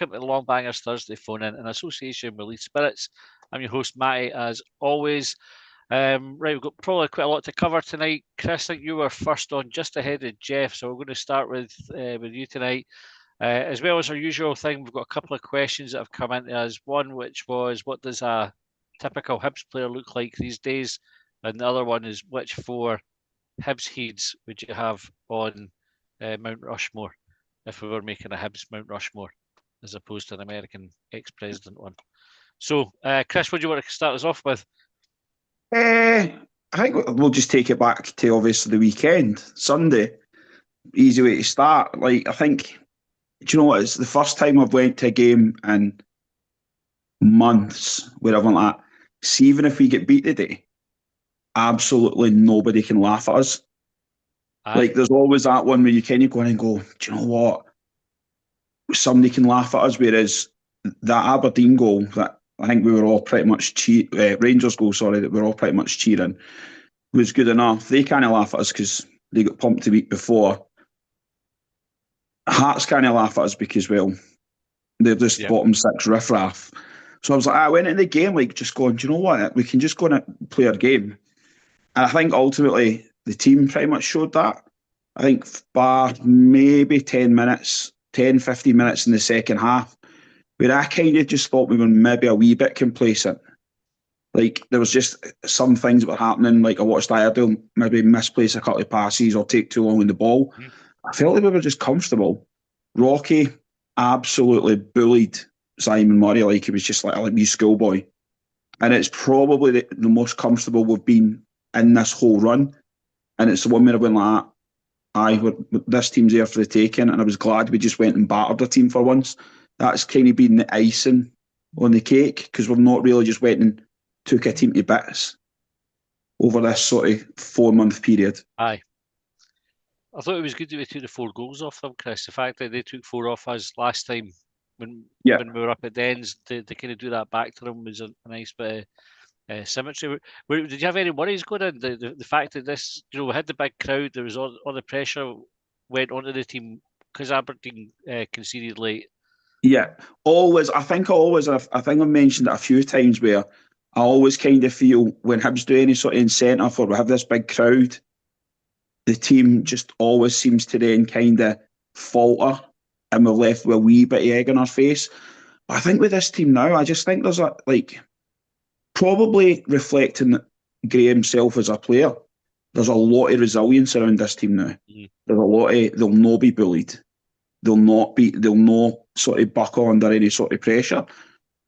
welcome to the Long Bangers Thursday phone in association with Leeds Spirits. I'm your host, Matty, as always. Right, we've got probably quite a lot to cover tonight. Chris, I think you were first on just ahead of Jeff, so we're going to start with you tonight. As well as our usual thing, we've got a couple of questions that have come into us. One which was, what does a typical Hibs player look like these days? And the other one is, which four Hibs heads would you have on Mount Rushmore if we were making a Hibs Mount Rushmore as opposed to an American ex-president one? So, Chris, what do you want to start us off with? I think we'll just take it back to obviously the weekend, Sunday. Easy way to start. Like, I think, do you know what? It's the first time I've went to a game in months where I've went like, see, even if we get beat today, absolutely nobody can laugh at us. Like, there's always that one where you kind of go in and go, do you know what? Somebody can laugh at us, whereas that Aberdeen goal that I think we were all pretty much Rangers goal, sorry, that we're all pretty much cheering, was good enough. They kind of laugh at us because they got pumped the week before. Hearts kind of laugh at us because, well, they're just bottom six riffraff. So I was like, I went into the game like just going, do you know what? We can just go and play our game. And I think ultimately the team pretty much showed that. I think bar maybe 10 minutes, 10, 15 minutes in the second half, where I kind of just thought we were maybe a wee bit complacent. Like, there was just some things that were happening. Like, I watched Iredale maybe misplace a couple of passes or take too long with the ball. I felt like we were just comfortable. Rocky absolutely bullied Simon Murray like he was just like a wee schoolboy. And it's probably the most comfortable we've been in this whole run. And it's the one where I went like, this team's there for the taking. And I was glad we just went and battered the team for once. That's kind of been the icing on the cake, because we've not really just went and took a team to bits over this sort of 4-month period. Aye. I thought it was good that we took the 4 goals off them, Chris. The fact that they took 4 off us last time when we were up at Dens, to kind of do that back to them was a nice bit of symmetry. Did you have any worries going in? The fact that this, we had the big crowd, there was all the pressure went onto the team because Aberdeen conceded late. Yeah, always. I think I've mentioned it a few times where I always kind of feel when Hibs do any sort of incentive or we have this big crowd, the team just always seems to then kind of falter and we're left with a wee bit of egg on our face. But I think with this team now, I just think there's probably reflecting Graham himself as a player, there's a lot of resilience around this team now. There's a lot of, they'll not be bullied. They'll not sort of buckle under any sort of pressure.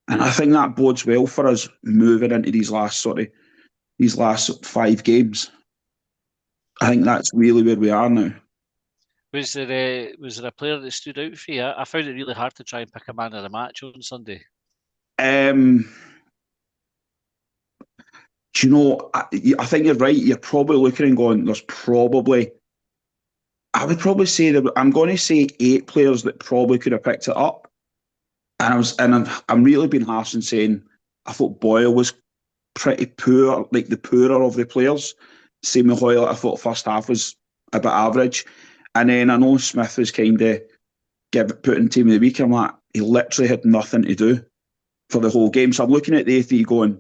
And I think that bodes well for us moving into these last 5 games. I think that's really where we are now. Was there a player that stood out for you? I found it really hard to try and pick a man of the match on Sunday. Do you know, I think you're right. You're probably looking and going, I would probably say that I'm going to say 8 players that probably could have picked it up. And I'm really being harsh in saying I thought Boyle was pretty poor, like the poorer of the players. Same with Hoyle, I thought first half was a bit average. And then I know Smith was kind of putting team of the week. I'm like, he literally had nothing to do for the whole game. So I'm looking at the A3 going,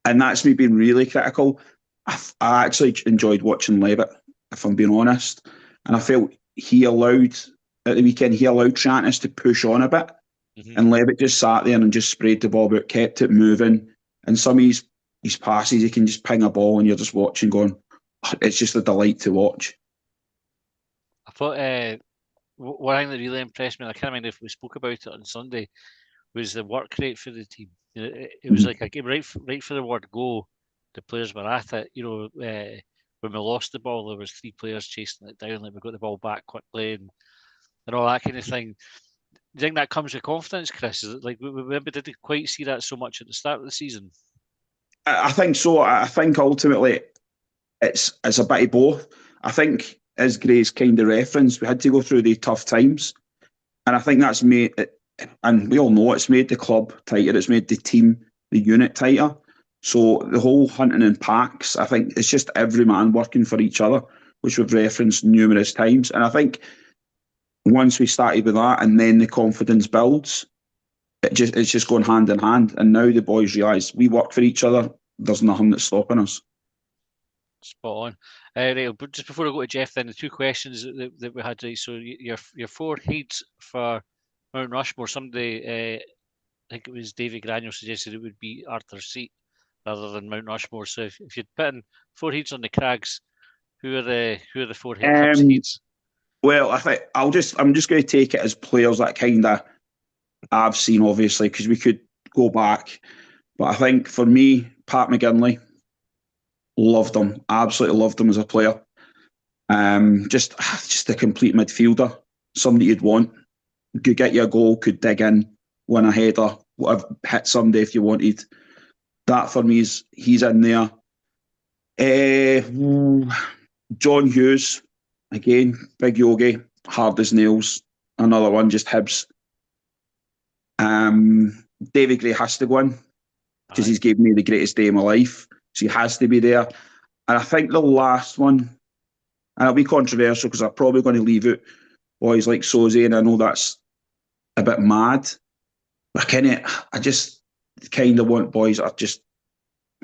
and that's me being really critical. I actually enjoyed watching Levitt, if I'm being honest. And I felt he allowed Trantis to push on a bit. And Levitt just sat there and just sprayed the ball about, kept it moving. And some of his passes, he can just ping a ball and you're just watching going, it's just a delight to watch. I thought one thing that really impressed me, and I can't remember if we spoke about it on Sunday, was the work rate for the team. It was like a game right for the word go. The players were at it. When we lost the ball, there was 3 players chasing it down. Like, we got the ball back quickly and all that kind of thing. Do you think that comes with confidence, Chris? Is it like we maybe didn't quite see that so much at the start of the season? I think so. I think ultimately it's a bit of both. I think, as Gray's kind of referenced, we had to go through the tough times. And I think that's made it, and we all know it's made the club tighter, it's made the team, the unit tighter. So the whole hunting in packs, I think it's just every man working for each other, which we've referenced numerous times. And I think once we started with that, and then the confidence builds, it's just going hand in hand. And now the boys realise we work for each other. There's nothing that's stopping us. Spot on. Right, but just before I go to Jeff, then the two questions that we had. Right, so your four heads for Mount Rushmore. Somebody, I think it was Davy Graniel, suggested it would be Arthur's Seat rather than Mount Rushmore. So if you'd put in four heads on the Crags, who are the four Hibs heads? Well, I'm just going to take it as players that kind of I've seen, obviously, because we could go back. But I think for me, Pat McGinley, loved him, absolutely loved him as a player. Just a complete midfielder, somebody you'd want. Could get you a goal, could dig in, win a header, whatever, hit somebody if you wanted. That for me he's in there. John Hughes, again, big yogi, hard as nails. Another one, just Hibs. David Gray has to go in because he's given me the greatest day of my life. So he has to be there. And I think the last one, and it'll be controversial because I'm probably going to leave out boys like Soze, and I know that's a bit mad. But I just kind of want boys that are just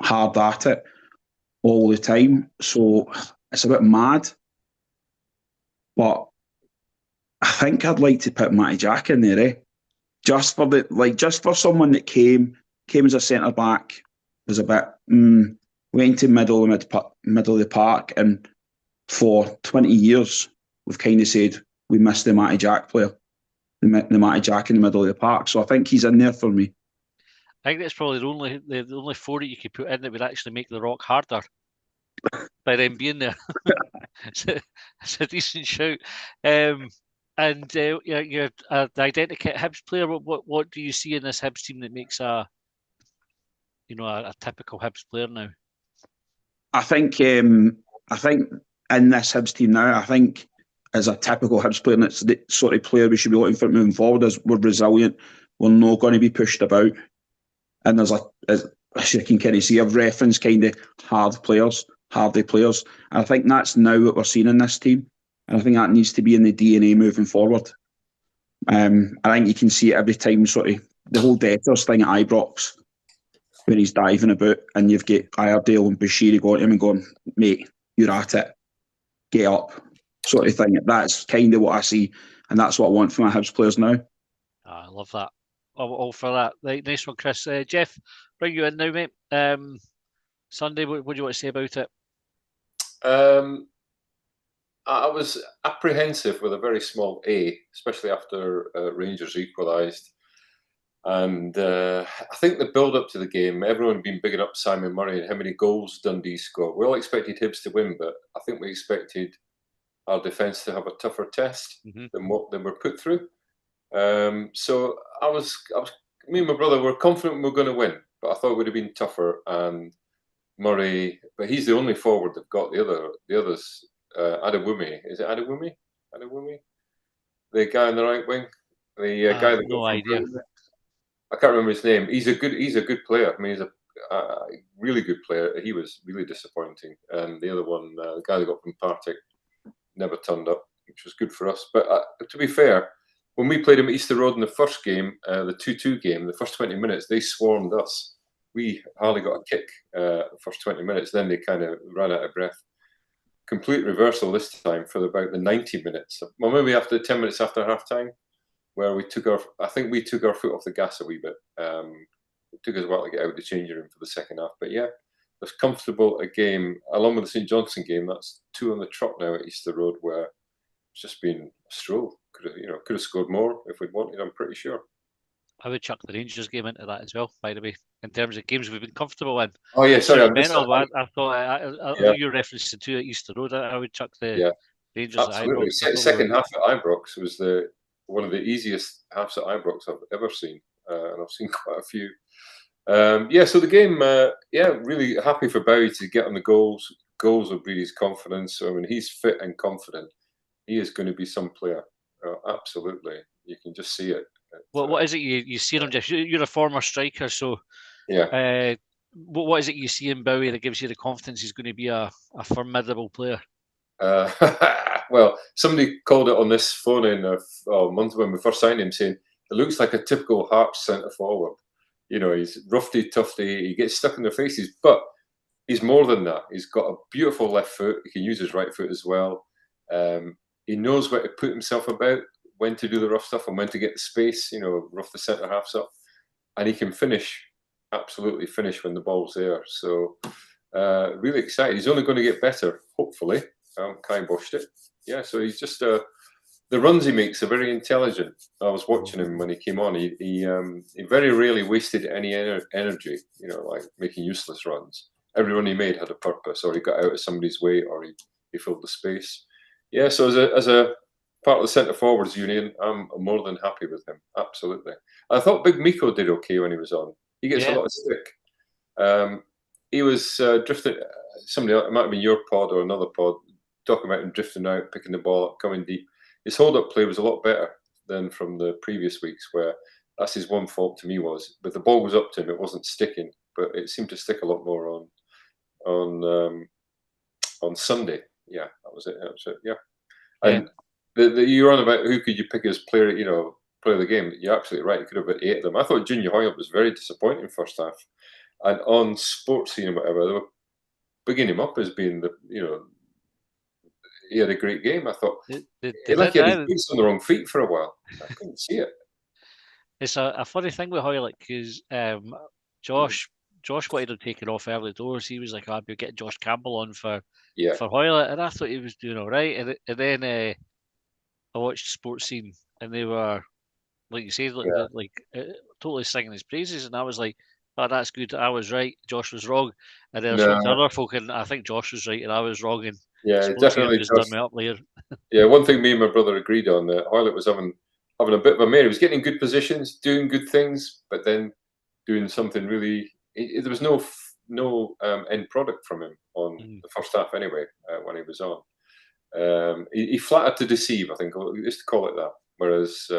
hard at it all the time. So it's a bit mad. But I think I'd like to put Matty Jack in there, just for someone that came as a centre back, was a bit went to middle of the park, and for 20 years we've kind of said we missed the Matty Jack player, the Matty Jack in the middle of the park. So I think he's in there for me. I think that's probably the only four that you could put in that would actually make the rock harder by them being there. It's a decent shout. And you're the identikit Hibs player. What do you see in this Hibs team that makes a typical Hibs player now? I think in this Hibs team now, I think as a typical Hibs player, and it's the sort of player we should be looking for moving forward. As we're resilient, we're not going to be pushed about, and as you can kind of see, I've referenced kind of hardy players, and I think that's now what we're seeing in this team, and I think that needs to be in the DNA moving forward. I think you can see it every time, sort of the whole Debtors thing at Ibrox, when he's diving about, and you've got Iredale and Bashiri going to him and going, mate, you're at it, get up, sort of thing. That's kind of what I see, and that's what I want from my Hibs players now. I love that. All for that. Right, nice one, Chris. Jeff, bring you in now, mate. Sunday, what do you want to say about it? I was apprehensive with a very small A, especially after Rangers equalised. And I think the build-up to the game, everyone had been bigging up Simon Murray and how many goals Dundee scored. We all expected Hibs to win, but I think we expected our defence to have a tougher test than what they were put through. So me and my brother were confident we were going to win, but I thought it would have been tougher. And Murray, but he's the only forward they've got. The others, Adewumi, is it Adewumi? The guy on the right wing, the guy that no idea. I can't remember his name. He's a good player. I mean, he's a really good player. He was really disappointing. And the other one, the guy that got from Partick, never turned up, which was good for us. But to be fair, when we played him at Easter Road in the first game, the 2-2 game, the first 20 minutes, they swarmed us. We hardly got a kick the first 20 minutes. Then they kind of ran out of breath. Complete reversal this time for about the 90 minutes. Well, maybe after 10 minutes after half-time, where we took our foot off the gas a wee bit. It took us a while to get out of the changing room for the second half. But yeah, it was comfortable a game, along with the St Johnstone game. That's 2 on the trot now at Easter Road, where it's just been a stroll. Could have scored more if we'd wanted, I'm pretty sure. I would chuck the Rangers game into that as well, by the way, in terms of games we've been comfortable in. Oh yeah, sorry, I thought I your reference to 2 at Easter Road. I would chuck the Rangers absolutely. at Ibrox. Second half at Ibrox was one of the easiest halves at Ibrox I've ever seen, and I've seen quite a few. So the game, really happy for Bowie to get on the goals. Goals will breed his confidence. So when he's fit and confident, he is going to be some player. Absolutely, you can just see it. What is it you see in him, Jeff? You're a former striker, so yeah. What is it you see in Bowie that gives you the confidence he's going to be a formidable player? Well, somebody called it on this phone in a month when we first signed him, saying it looks like a typical Hearts centre forward. You know, he's roughy, tufty, he gets stuck in their faces, but he's more than that. He's got a beautiful left foot. He can use his right foot as well. He knows where to put himself about, when to do the rough stuff and when to get the space, you know, rough the centre halves up. And he can finish, absolutely finish when the ball's there. So really excited. He's only going to get better, hopefully. Kiboshed it. Yeah, so he's just the runs he makes are very intelligent. I was watching him when he came on. He very rarely wasted any energy, you know, like making useless runs. Every run he made had a purpose, or he got out of somebody's way, or he filled the space. Yeah, so as a part of the centre forwards union, I'm more than happy with him. Absolutely. I thought Big Miko did okay when he was on. He gets a lot of stick. He was drifting. Somebody, it might have been your pod or another pod, talking about him drifting out, picking the ball up, coming deep. His hold-up play was a lot better than from the previous weeks, where that's his one fault to me was, but the ball was up to him, it wasn't sticking, but it seemed to stick a lot more on Sunday. Yeah, that was it. Yeah, and you're on about who could you pick as player, you know, player of the game. You're absolutely right. You could have about 8 of them. I thought Junior Hoyle was very disappointing first half, and on sports scene and whatever, they were bigging him up as being the, you know, he had a great game. I thought he had his boots on the wrong feet for a while. I couldn't see it. It's a funny thing with Hoyle, because Josh wanted him taken off early doors. He was like, "I'll be getting Josh Campbell on for Hoyle," and I thought he was doing all right. And then I watched Sports Scene, and they were, like you said, totally singing his praises, and I was like, "Oh, that's good. I was right. Josh was wrong." And then I spoke to other folk, and I think Josh was right, and I was wrong. And definitely just done me up later. Yeah, one thing me and my brother agreed on, Hoylett was having a bit of a mare. He was getting in good positions, doing good things, but then doing something really. There was no end product from him on the first half anyway. When he was on, he flattered to deceive. I think we used to call it that. Whereas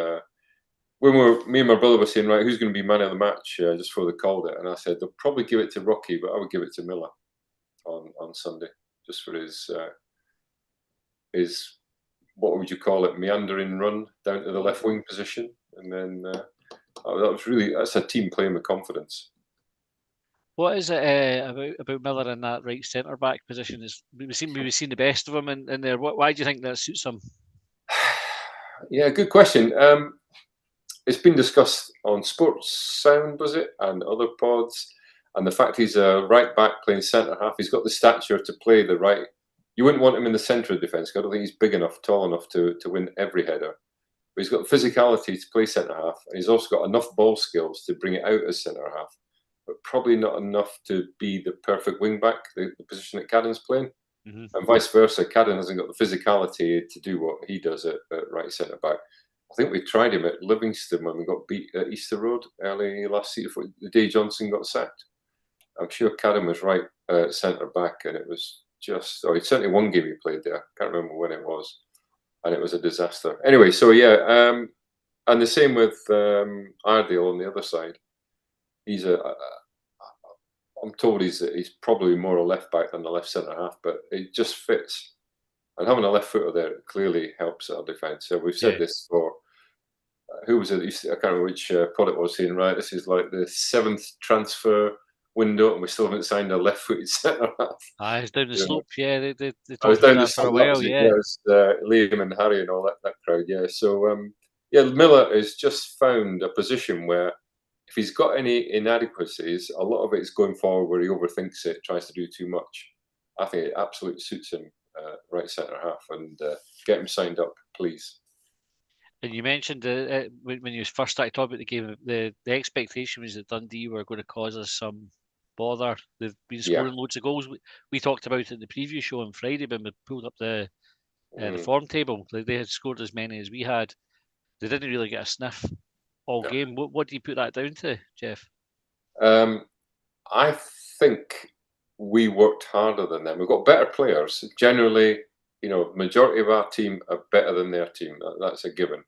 when me and my brother were saying, right, who's going to be man of the match just before they called it, and I said they'll probably give it to Rocky, but I would give it to Miller on Sunday, just for his what would you call it, meandering run down to the left wing position, and then that's a team playing with confidence. What is it about Miller in that right centre back position? We've seen the best of him in there. Why do you think that suits him? Yeah, good question. It's been discussed on Sports Sound, was it, and other pods, and the fact he's a right back playing centre half. He's got the stature to play the right. You wouldn't want him in the centre of defence. I don't think he's big enough, tall enough to win every header. But he's got the physicality to play centre half, and he's also got enough ball skills to bring it out as centre half, but probably not enough to be the perfect wing back, the position that Cadden's playing, and vice versa. Cadden hasn't got the physicality to do what he does at right centre back. I think we tried him at Livingston when we got beat at Easter Road early last season, the day Johnson got sacked. I'm sure Cadden was right centre back, and it was it's certainly one game he played there. Can't remember when it was, and it was a disaster. Anyway, so yeah, and the same with Ardale on the other side. I'm told he's probably more a left back than a left centre half, but it just fits. And having a left footer there clearly helps our defence. So we've said this for who was it? I can't remember which pod it was saying. Right, this is like the 7th transfer window, and we still haven't signed a left-footed centre half. It's down the slope. Yeah, they I was down the for a while. Yeah, it was Liam and Harry and all that crowd. Yeah, so Miller has just found a position where if he's got any inadequacies, a lot of it is going forward where he overthinks it, tries to do too much. I think it absolutely suits him, right centre half, and get him signed up, please. And you mentioned when you first started talking about the game, the expectation was that Dundee were going to cause us some bother. They've been scoring loads of goals. We talked about it in the preview show on Friday when we pulled up the form table. They had scored as many as we had. They didn't really get a sniff all game. What do you put that down to, Jeff? I think we worked harder than them. We've got better players. Generally, majority of our team are better than their team. That's a given.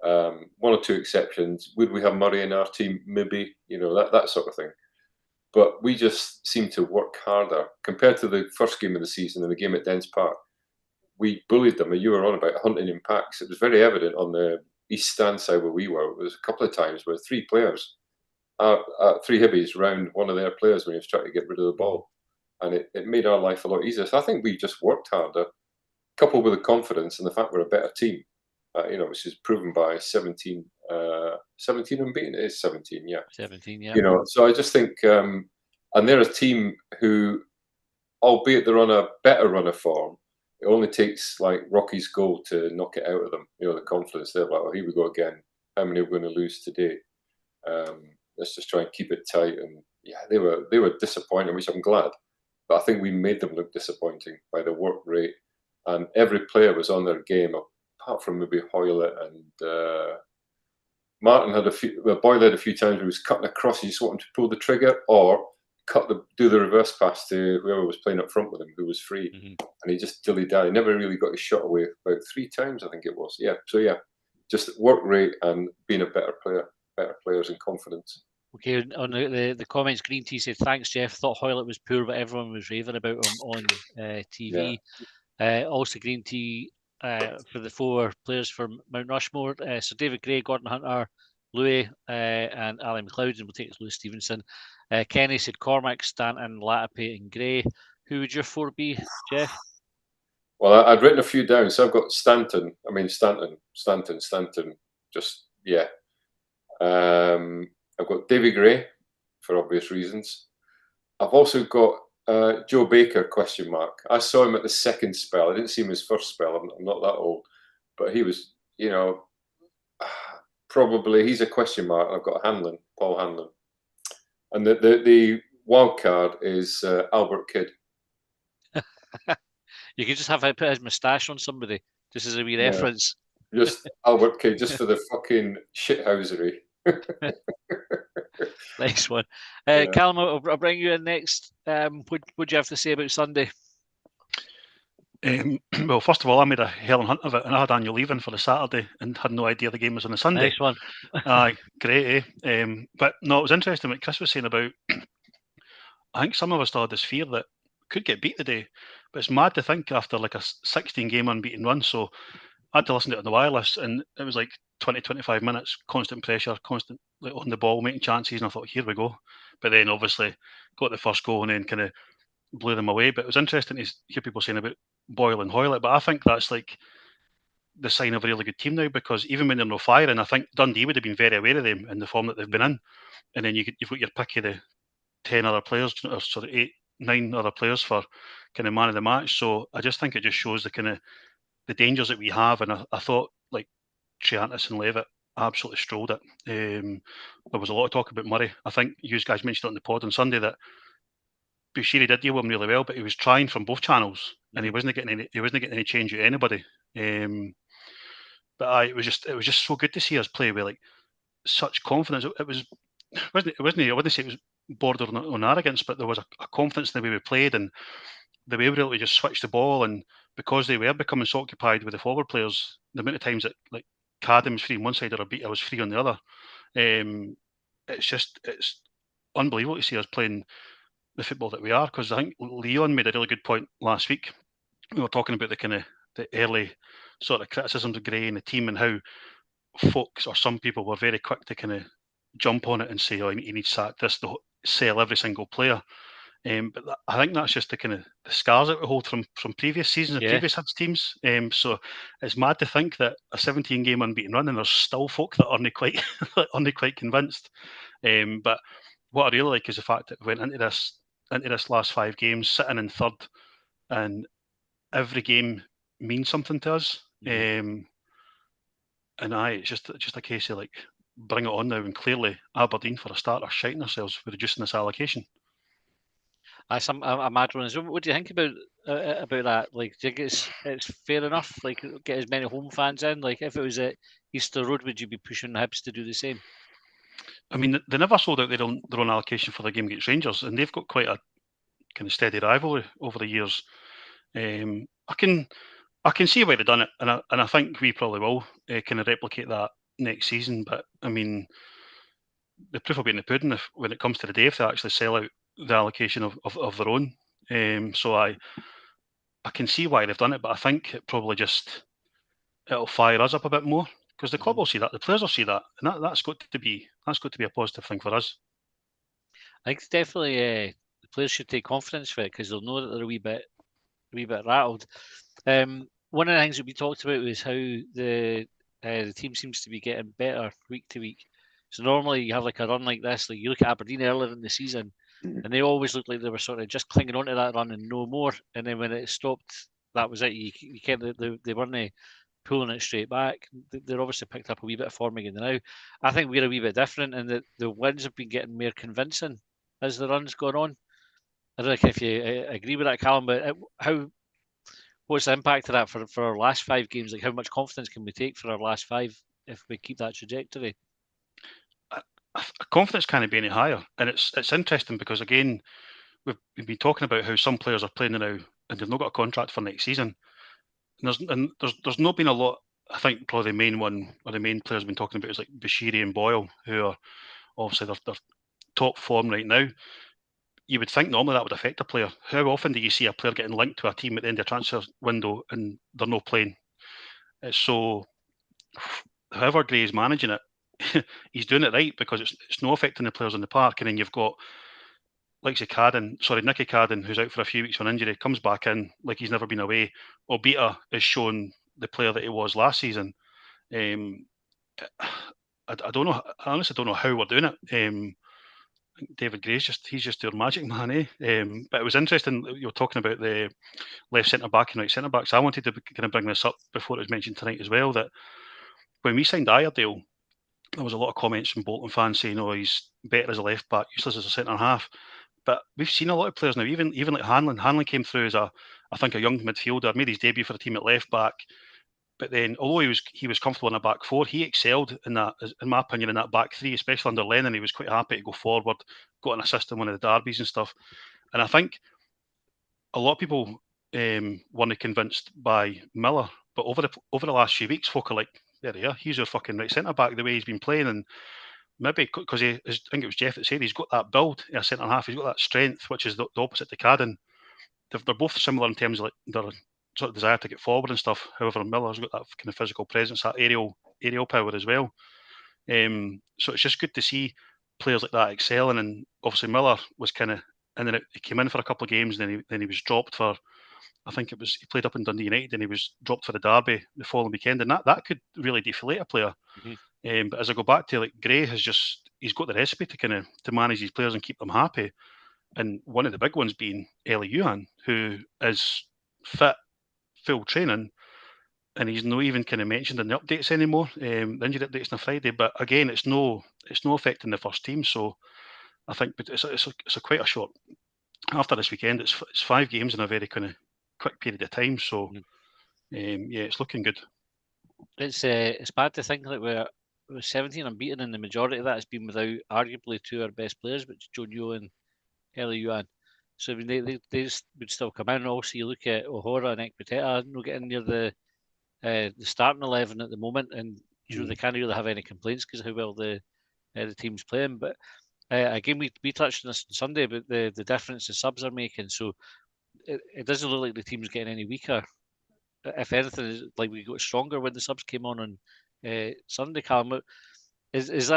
One or two exceptions. Would we have Murray in our team? Maybe, that sort of thing. But we just seem to work harder compared to the first game of the season and the game at Dens Park. we bullied them. And you were on about hunting in packs. It was very evident on the East Stand side where we were. There was a couple of times where 3 players, 3 Hibbies round one of their players when he was trying to get rid of the ball. And it made our life a lot easier. So I think we just worked harder, coupled with the confidence and the fact we're a better team, which is proven by 17 unbeaten. It is 17, yeah. 17, yeah. So I just think, and they're a team who, albeit they're on a better run of form, it only takes like Rocky's goal to knock it out of them. The confidence. They're like, oh, here we go again. How many are we going to lose today? Let's just try and keep it tight. And yeah, they were disappointing, which I'm glad. But I think we made them look disappointing by the work rate, and every player was on their game, apart from maybe Hoylett and Martin had Boyle had a few times where he was cutting across. He just wanted to pull the trigger or do the reverse pass to whoever was playing up front with him, who was free, and he just dilly-dally. He never really got his shot away. About 3 times, I think it was. Yeah. So yeah, just work rate and being a better players and confidence. Okay, on the comments, Green Tea said, thanks, Jeff. Thought Hoylett was poor, but everyone was raving about him on TV. Yeah. Also, Green Tea for the 4 players for Mount Rushmore. So David Gray, Gordon Hunter, Louis, and Ali McLeod, and we'll take Louis Stevenson. Kenny said Cormac, Stanton, Latipe, and Gray. Who would your 4 be, Jeff? Well, I'd written a few down. So I've got Stanton. Just, yeah. I've got David Gray, for obvious reasons. I've also got Joe Baker, question mark. I saw him at the second spell. I didn't see him his first spell. I'm not that old. But he was, probably, he's a question mark. I've got Paul Hanlon. And the wild card is Albert Kidd. You could just have him put his moustache on somebody, just as a wee reference. Just Albert Kidd, just for the fucking shithousery. Nice one. Callum, I'll bring you in next. What do you have to say about Sunday? Well, first of all, I made a hell and hunt of it, and I had annual leave in for the Saturday and had no idea the game was on the Sunday. Nice one. Aye, great, eh? But no, it was interesting what Chris was saying about, I think some of us still had this fear that could get beat today, but it's mad to think after like a 16-game unbeaten run. So I had to listen to it on the wireless, and it was like 20-25 minutes, constant pressure, constant like, on the ball, making chances, and I thought, here we go. But then obviously got the first goal and then kind of blew them away. But it was interesting to hear people saying about Boyle and Hoylett, but I think that's like the sign of a really good team now, because even when they're no firing, I think Dundee would have been very aware of them in the form that they've been in. And then you've got your pick of the 10 other players, or sort of 8-9 other players for kind of man of the match. So I just think it just shows the kind of the dangers that we have. And I thought like Triantis and Levitt absolutely strolled it. There was a lot of talk about Murray. I think you guys mentioned it on the pod on Sunday that Bushiri did deal with him really well, but he was trying from both channels and he wasn't getting any change out of anybody. But it was just so good to see us play with like such confidence. I wouldn't say it was bordering on arrogance, but there was a confidence in the way we played and the way we were able to just switch the ball. And because they were becoming so occupied with the forward players, the amount of times that like Cadden was free on one side or I was free on the other, it's unbelievable to see us playing the football that we are. Because I think Leon made a really good point last week. We were talking about the kind of the early sort of criticisms of Gray and the team and how folks or some people were very quick to kind of jump on it and say, oh, he needs sacked, sell every single player. But I think that's just the kind of the scars that we hold from previous seasons and previous Hibs teams. So it's mad to think that a 17-game unbeaten run and there's still folk that aren't quite convinced. But what I really like is the fact that we went into this last 5 games sitting in third, and every game means something to us. And it's just a case of like bring it on now. And clearly Aberdeen, for a start, are shiting themselves for reducing this allocation. That's a mad one. What do you think about that? Like, do you think it's fair enough? Like, get as many home fans in. Like, if it was at Easter Road, would you be pushing Hibs to do the same? I mean, they never sold out their own allocation for the game against Rangers, and they've got quite a kind of steady rivalry over the years. I can see why they've done it, and I think we probably will kind of replicate that next season. But I mean, the proof will be in the pudding when it comes to the day if they actually sell out the allocation of their own. So I I can see why they've done it, but I think it probably it'll fire us up a bit more because the club will see that, the players will see that, and that's got to be a positive thing for us. I think it's definitely the players should take confidence for it because they'll know that they're a wee bit rattled. One of the things that we talked about was how the team seems to be getting better week to week. So normally you have like a run like this, like you look at Aberdeen earlier in the season, and they always looked like they were sort of just clinging on to that run and no more. And then when it stopped, that was it. You kept they weren't pulling it straight back. They're obviously picked up a wee bit of form again now. I think we're a wee bit different, and the wins have been getting more convincing as the run's gone on. I don't know if you agree with that, Callum, but what's the impact of that for our last 5 games? Like, how much confidence can we take for our last 5 if we keep that trajectory? Confidence can't be any higher, and it's interesting because again, we've been talking about how some players are playing now and they've not got a contract for next season. And there's not been a lot. I think probably the main one or the main players we've been talking about is like Bashiri and Boyle, who are obviously they're top form right now. You would think normally that would affect a player. How often do you see a player getting linked to a team at the end of the transfer window and they're not playing? So, however Gray is managing it, he's doing it right because it's not affecting the players in the park. And then you've got Nicky Cadden, who's out for a few weeks on injury, comes back in like he's never been away. Obita is shown the player that he was last season. I don't know. I honestly don't know how we're doing it. David Gray's he's just your magic man, eh? But it was interesting you were talking about the left centre back and right centre backs. I wanted to kind of bring this up before it was mentioned tonight as well. That when we signed Iredale, there was a lot of comments from Bolton fans saying, "Oh, he's better as a left back, useless as a centre half." But we've seen a lot of players now, even like Hanlon. Hanlon came through as I think a young midfielder, made his debut for the team at left back. But then, although he was comfortable in a back 4, he excelled in that, in my opinion, in that back 3, especially under Lennon. He was quite happy to go forward, got an assist in one of the derbies and stuff. And I think a lot of people weren't convinced by Miller, but over the last few weeks, folk are like, there he is, he's your fucking right centre back the way he's been playing, and maybe because I think it was Jeff that said he's got that build a centre half, he's got that strength, which is the opposite to Cadden. They're both similar in terms of like their sort of desire to get forward and stuff. However, Miller's got that kind of physical presence, that aerial power as well. So it's just good to see players like that excelling. And obviously Miller was kind of, and then he came in for a couple of games, then he was dropped for, I think it was, he played up in Dundee United, and he was dropped for the derby the following weekend, and that could really deflate a player. But as I go back to like Gray he's got the recipe to manage these players and keep them happy. And one of the big ones being Eli Yuhan, who is fit, full training, and he's not even kind of mentioned in the updates anymore. The injury updates on a Friday, but again, it's no affecting the first team. So I think it's a quite a short. After this weekend, it's 5 games in a very kind of quick period of time. So yeah, it's looking good. It's bad to think that we're 17 unbeaten, and the majority of that has been without arguably 2 of our best players, which is Joe Newell and Eli Yuan. So I mean, they would still come in. Also, you look at O'Hora and Ekpiteta not getting near the starting 11 at the moment, and they can't really have any complaints because of how well the team's playing. But again, we touched on this on Sunday about the difference the subs are making. So it doesn't look like the team's getting any weaker. If anything, it's like we got stronger when the subs came on Sunday. Callum, is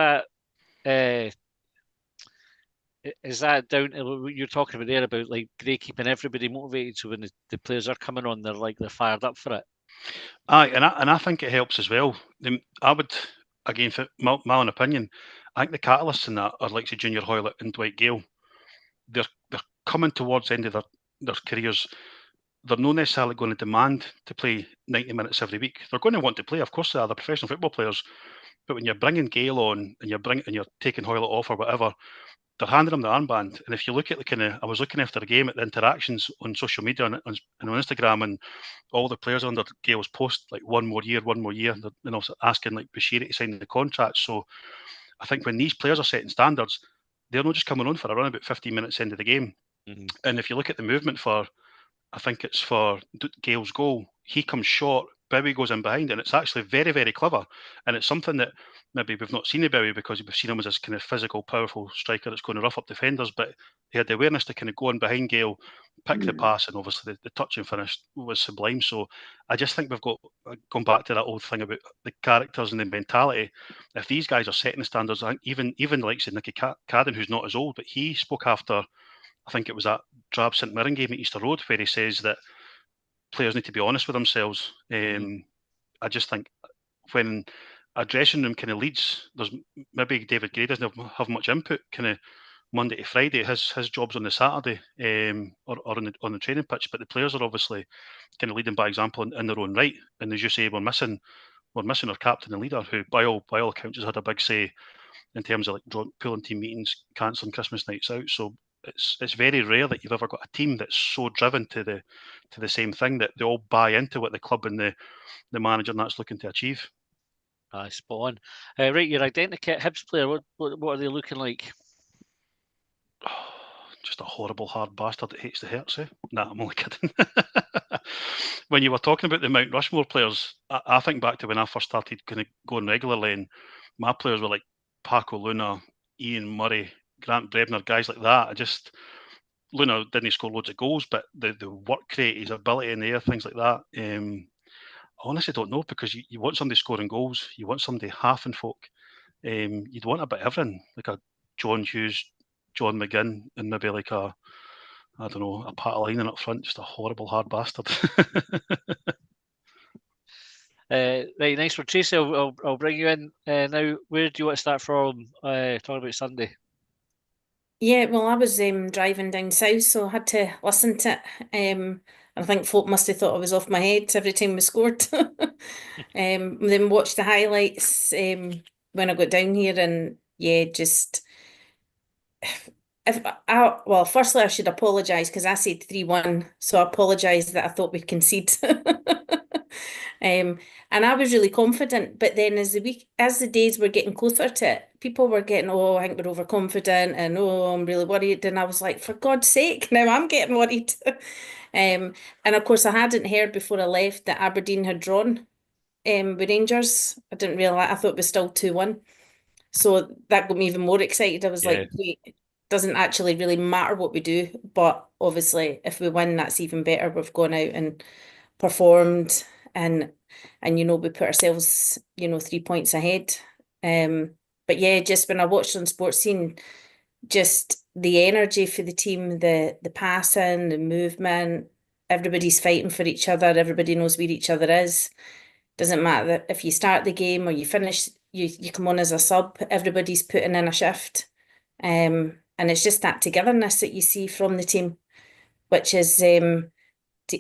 that down to what you're talking about there about like Gray keeping everybody motivated, so when the players are coming on, they're fired up for it? Aye, and I think it helps as well. I would, again, for my own opinion, I think the catalysts in that are like say Junior Hoylett and Dwight Gale. They're coming towards the end of their careers. They're not necessarily going to demand to play 90 minutes every week. They're going to want to play, of course they are. They're professional football players. But when you're bringing Gale on and you're taking Hoylett off or whatever, they're handing him the armband. And if you look at I was looking after the game at the interactions on social media and on Instagram, and all the players under Gale's post, like one more year, and also asking like Bashiri to sign the contract. So I think when these players are setting standards, they're not just coming on for around about 15 minutes into the game. And if you look at the movement I think it's for Gale's goal, he comes short, Bowie goes in behind, and it's actually very, very clever. And it's something that maybe we've not seen in Bowie because we've seen him as this kind of physical, powerful striker that's going to rough up defenders, but he had the awareness to kind of go in behind Gale, pick the pass, and obviously the touch and finish was sublime. So I just think we've got, going back to that old thing about the characters and the mentality. If these guys are setting the standards, I think even the likes of Nicky Cadden, who's not as old, but he spoke after, I think it was that Drab St Mirren game at Easter Road, where he says that players need to be honest with themselves. I just think when a dressing room kind of leads, there's maybe David Gray doesn't have much input kind of Monday to Friday. His job's on the Saturday, or on the training pitch, but the players are obviously kind of leading by example in their own right. And as you say, we're missing our captain and leader, who by all accounts has had a big say in terms of like pulling team meetings, cancelling Christmas nights out. So it's very rare that you've ever got a team that's so driven to the same thing that they all buy into what the club and the manager and that's looking to achieve. Spot on. Right, your identikit Hibs player, what are they looking like? Just a horrible hard bastard that hates the Hertz. Nah, I'm only kidding. When you were talking about the Mount Rushmore players, I think back to when I first started kind of going regularly, and my players were like Paco Luna, Ian Murray, Grant Brebner, guys like that. Luna didn't score loads of goals, but the work rate, his ability in the air, things like that. I honestly don't know, because you want somebody scoring goals, you want somebody half and folk. You'd want a bit of everything, like a John Hughes, John McGinn, and maybe like a Pat Alinan up front, just a horrible hard bastard. Right, nice one, Tracy. I'll bring you in now. Where do you want to start from? Talking about Sunday. Yeah, well, I was driving down south, so I had to listen to it. I think folk must have thought I was off my head every time we scored. Then watched the highlights when I got down here, and yeah, just firstly I should apologise, because I said 3-1, so I apologise that I thought we'd concede. And I was really confident, but then as the days were getting closer to it, people were getting, oh, I think we're overconfident, and oh, I'm really worried. And I was like, for God's sake, now I'm getting worried. And of course, I hadn't heard before I left that Aberdeen had drawn with Rangers. I didn't realise, I thought it was still 2-1. So that got me even more excited. I was like, wait, it doesn't actually really matter what we do, but obviously if we win, that's even better. We've gone out and performed, and we put ourselves 3 points ahead. But yeah, just when I watched on Sports Scene, just the energy for the team, the passing, the movement, everybody's fighting for each other, everybody knows where each other is. Doesn't matter if you start the game or you finish, you come on as a sub, everybody's putting in a shift. And it's just that togetherness that you see from the team, which is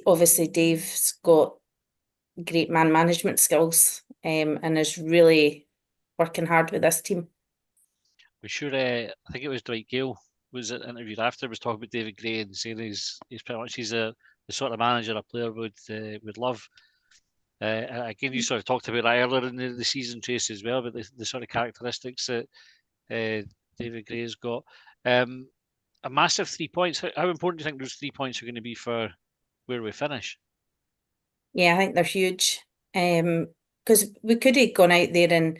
obviously Dave's got great man management skills, and is really working hard with this team. We sure, I think it was Dwight Gale was interviewed after, was talking about David Gray and saying he's pretty much the sort of manager a player would love. Again, you sort of talked about that earlier in the season, Tracy, as well, about the sort of characteristics that David Gray has got. A massive 3 points. How important do you think those 3 points are going to be for where we finish? Yeah, I think they're huge. Because we could have gone out there, and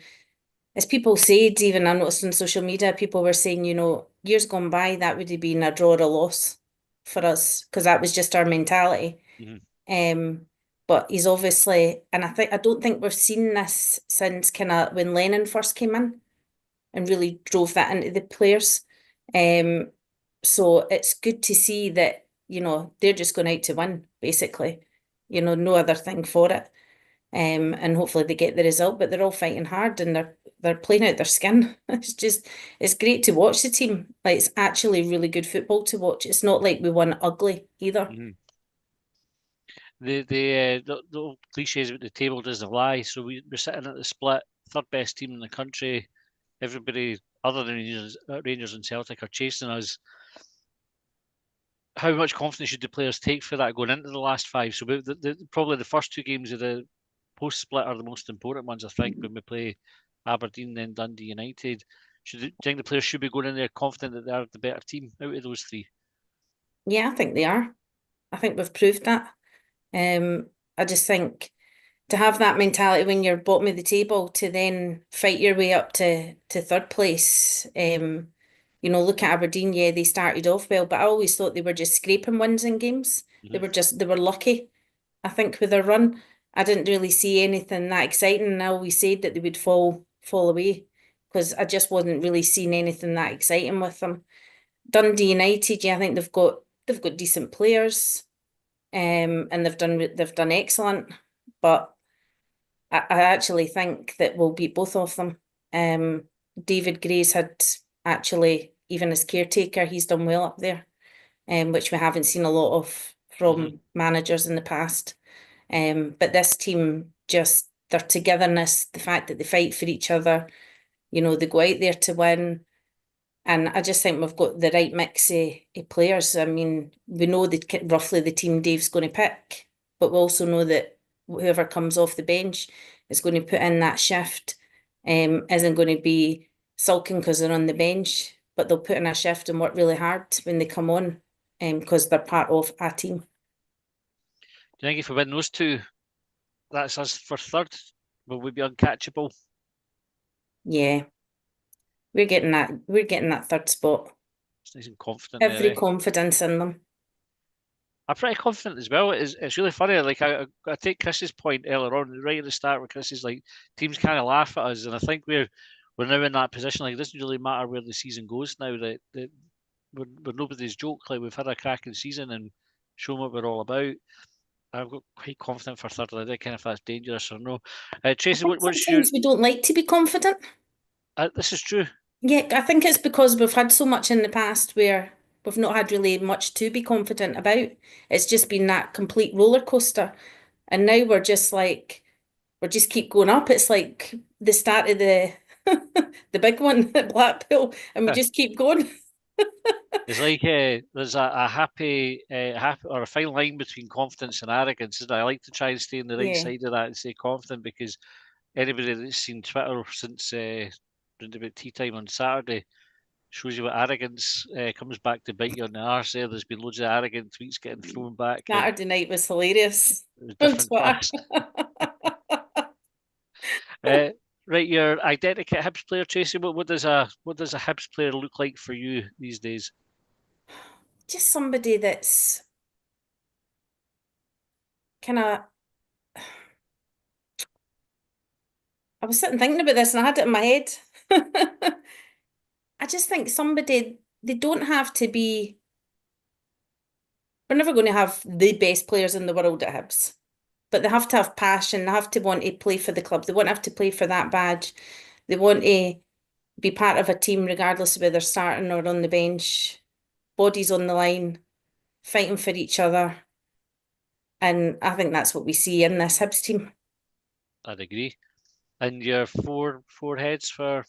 as people said, even I noticed on social media, people were saying, years gone by, that would have been a draw or a loss for us, because that was just our mentality. But he's obviously, and I don't think we've seen this since kind of when Lennon first came in and really drove that into the players. So it's good to see that, they're just going out to win, basically. No other thing for it. And hopefully they get the result, but they're all fighting hard, and they're playing out their skin. It's great to watch the team. Like, it's actually really good football to watch. It's not like we won ugly either. The old cliches about the table doesn't lie. So we're sitting at the split, third best team in the country. Everybody other than Rangers and Celtic are chasing us. How much confidence should the players take for that going into the last five? So probably the first two games of the post-split are the most important ones, I think, when we play Aberdeen, then Dundee United. Do you think the players should be going in there confident that they're the better team out of those three? Yeah, I think they are. I think we've proved that. I just think to have that mentality when you're bottom of the table, to then fight your way up to third place, You know, look at Aberdeen, yeah, they started off well, but I always thought they were just scraping wins in games. They were lucky, I think, with their run. I didn't really see anything that exciting, and I always said that they would fall away because I just wasn't really seeing anything that exciting with them. Dundee United, yeah, I think they've got decent players, and they've done excellent, but I actually think that we'll beat both of them. David Gray's had actually, even as caretaker, he's done well up there, which we haven't seen a lot of from managers in the past. But this team, just their togetherness, the fact that they fight for each other, you know, they go out there to win. And I just think we've got the right mix of players. I mean, we know roughly the team Dave's going to pick, but we also know that whoever comes off the bench is going to put in that shift, isn't going to be sulking because they're on the bench, but they'll put in a shift and work really hard when they come on, because they're part of a team. Do you think if we win those two, that's us for third? Will we be uncatchable? Yeah. We're getting that third spot. It's nice and confident. Every confidence in them. I'm pretty confident as well. It's really funny. Like I take Chris's point earlier on, right at the start, where Chris is like, teams kind of laugh at us, and I think we're now in that position. Like, it doesn't really matter where the season goes now. That we're nobody's joke. Like, we've had a cracking season and shown what we're all about. I've got quite confident for third. I don't know if that's dangerous or no. Tracy, what's your? Sometimes we don't like to be confident. This is true. Yeah, I think it's because we've had so much in the past where we've not had really much to be confident about. It's just been that complete roller coaster. And now we're just keep going up. It's like the start of the the big one at Blackpool, and we just keep going. It's like there's a happy or a fine line between confidence and arrogance. And I like to try and stay on the right side of that and stay confident, because anybody that's seen Twitter since around about tea time on Saturday shows you what arrogance comes back to bite you on the arse. There's been loads of arrogant tweets getting thrown back. Saturday night was hilarious. It was different class. Right, your identikit Hibs player, Tracy. What does a Hibs player look like for you these days? Just somebody that's kind of. I was sitting thinking about this and I had it in my head. I just think somebody, they don't have to be. We're never going to have the best players in the world at Hibs, but they have to have passion. They have to want to play for the club. They won't have to play for that badge. They want to be part of a team regardless of whether they're starting or on the bench. Bodies on the line, fighting for each other. And I think that's what we see in this Hibs team. I'd agree. And your four heads for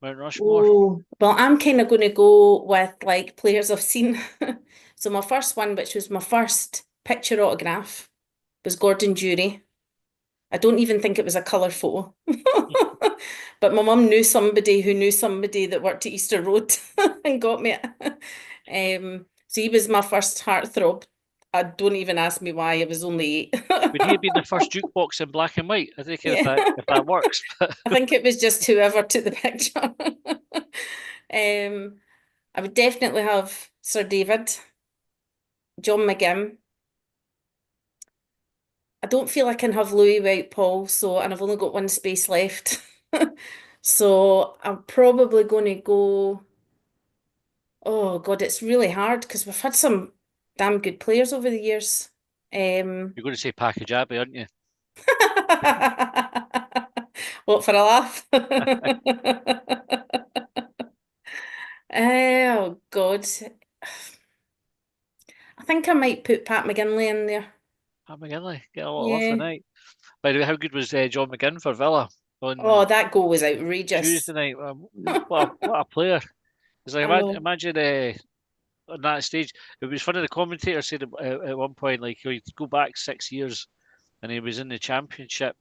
Mount Rushmore? Oh, well, I'm kind of going to go with like players I've seen. So my first one, which was my first picture autograph, was Gordon Jury. I don't even think it was a colour photo. But my mum knew somebody who knew somebody that worked at Easter Road and got me it. So he was my first heartthrob. Don't even ask me why. I was only 8. Would he have been the first jukebox in black and white? I think if that works. I think it was just whoever took the picture. I would definitely have Sir David, John McGinn. I don't feel I can have Louis without Paul, and I've only got one space left. So I'm probably going to go. Oh God, it's really hard because we've had some damn good players over the years. You're going to say Package Abbey, aren't you? What, for a laugh? Oh God. I think I might put Pat McGinley in there. Pat McGinley, get a lot of love tonight. By the way, how good was John McGinn for Villa? Oh, that goal was outrageous. Tuesday night. What a player. It's like, imagine on that stage. It was funny, the commentator said at one point, like, he'd go back 6 years and he was in the Championship.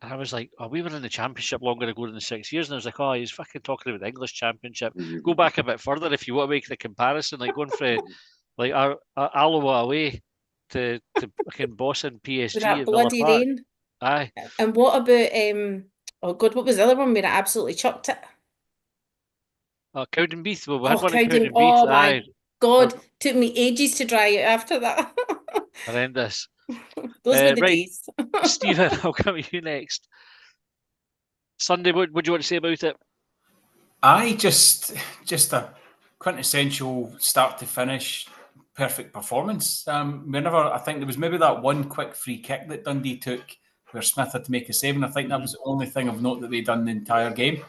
And I was like, oh, we were in the Championship longer ago than 6 years. And I was like, oh, he's fucking talking about the English Championship. Go back a bit further if you want to make the comparison, like going for like our Alloa away to fucking Boston PSG. With that bloody rain. Aye. And what about oh God, what was the other one where it absolutely chucked it? Cowdenbeath. Well, we had one in Cowden. Cowdenbeath. Oh my God. Oh. Took me ages to dry out after that. Horrendous. Those were the Right. days. Stephen, I'll come to you next. Sunday, what do you want to say about it? Just a quintessential start to finish, perfect performance. I think there was maybe that one quick free kick that Dundee took where Smith had to make a save, and I think that was the only thing of note that they'd done the entire game.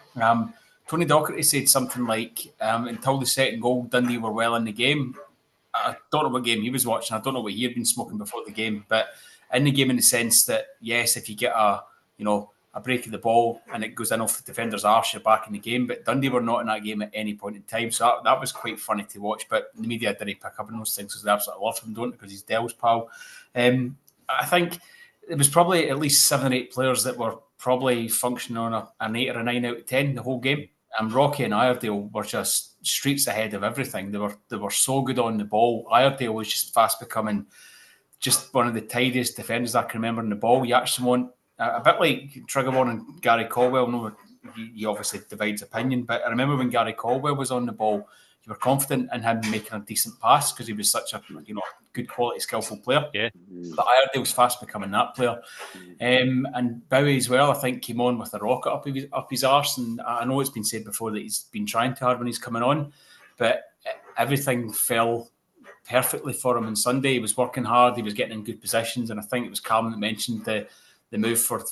Tony Docherty said something like, until the second goal, Dundee were well in the game. I don't know what game he was watching. I don't know what he had been smoking before the game, but in the game, in the sense that, yes, if you get a break of the ball and it goes in off the defender's arse, you're back in the game. But Dundee were not in that game at any point in time. So that was quite funny to watch. But the media didn't pick up on those things because they absolutely love him, don't they? Because he's Dell's pal. I think there was probably at least 7 or 8 players that were probably functioning on an 8 or a 9 out of 10 the whole game. Rocky and Iredale were just streets ahead of everything. They were so good on the ball. Iredale was just fast becoming just one of the tidiest defenders I can remember in the ball. You actually want a bit like Triggerborn and Gary Caldwell. No, he obviously divides opinion, but I remember when Gary Caldwell was on the ball, you were confident in him making a decent pass because he was such a good quality, skillful player. Yeah. But Iredale's fast becoming that player. And Bowie as well, I think, came on with a rocket up his arse. And I know it's been said before that he's been trying too hard when he's coming on, but everything fell perfectly for him on Sunday. He was working hard, he was getting in good positions, and I think it was Calvin that mentioned the move for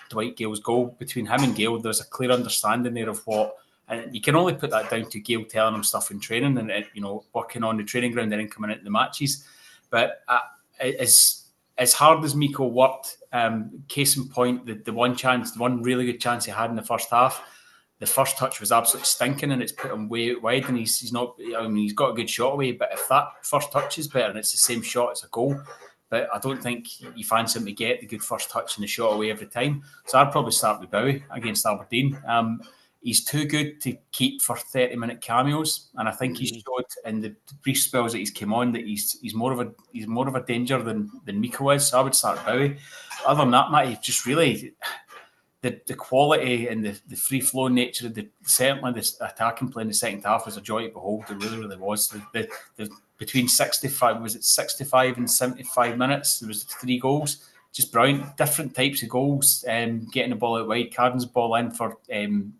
Dwight Gale's goal. Between him and Gale, there's a clear understanding there of what, and you can only put that down to Gale telling him stuff in training and working on the training ground and then coming into the matches. But as hard as Miko worked, case in point, the one really good chance he had in the first half, the first touch was absolutely stinking and it's put him way wide, and he's not. I mean, he's got a good shot away, but if that first touch is better and it's the same shot as a goal, but I don't think you fancy him to get the good first touch and the shot away every time. So I'd probably start with Bowie against Aberdeen. He's too good to keep for 30-minute cameos, and I think he's showed in the brief spells that he's come on that he's more of a danger than Miko is. So I would start Bowie. Other than that, Matty, just really the quality and the free flowing nature of certainly the attacking play in the second half was a joy to behold. It really, really was. The between 65 and 75 minutes, there was 3 goals. Just brilliant, different types of goals. Getting the ball out wide, Carden's ball in for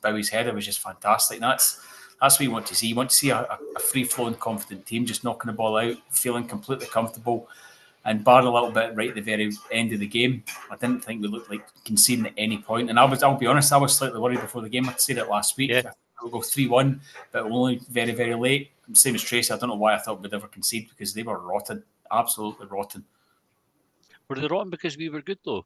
Bowie's header was just fantastic. And that's what you want to see. You want to see a free-flowing, confident team just knocking the ball out, feeling completely comfortable. And barred a little bit right at the very end of the game, I didn't think we looked like conceding at any point. And I'll be honest, I was slightly worried before the game. I said it last week. Yeah. We'll go 3-1, but only very, very late. Same as Tracy. I don't know why I thought we'd ever concede because they were rotten, absolutely rotten. Were they rotten because we were good though?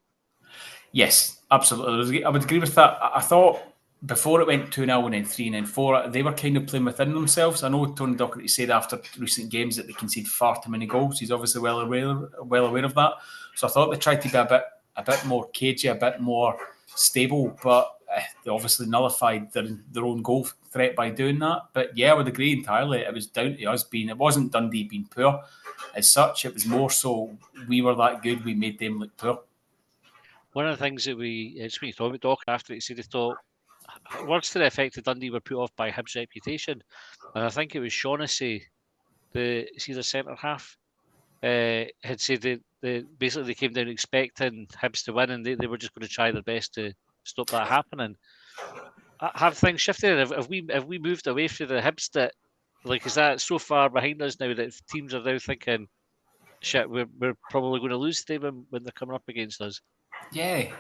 Yes, absolutely. I would agree with that. I thought before it went 2-0 and then 3 and then 4, they were kind of playing within themselves. I know Tony Docherty said after recent games that they concede far too many goals. He's obviously well aware of that. So I thought they tried to be a bit more cagey, a bit more stable, but they obviously nullified their own goal threat by doing that. But yeah, I would agree entirely. It was down to us it wasn't Dundee being poor as such. It was more so we were that good, we made them look poor. One of the things that it's when you talk about Doc after he said he thought words to the effect that Dundee were put off by Hibs' reputation, and I think it was Shaughnessy, the centre half, had said that basically they came down expecting Hibs to win, and they were just going to try their best to stop that happening. Have things shifted? Have we moved away from the Hibs that, like, is that so far behind us now that teams are now thinking, shit, we're probably going to lose today when they're coming up against us? Yeah,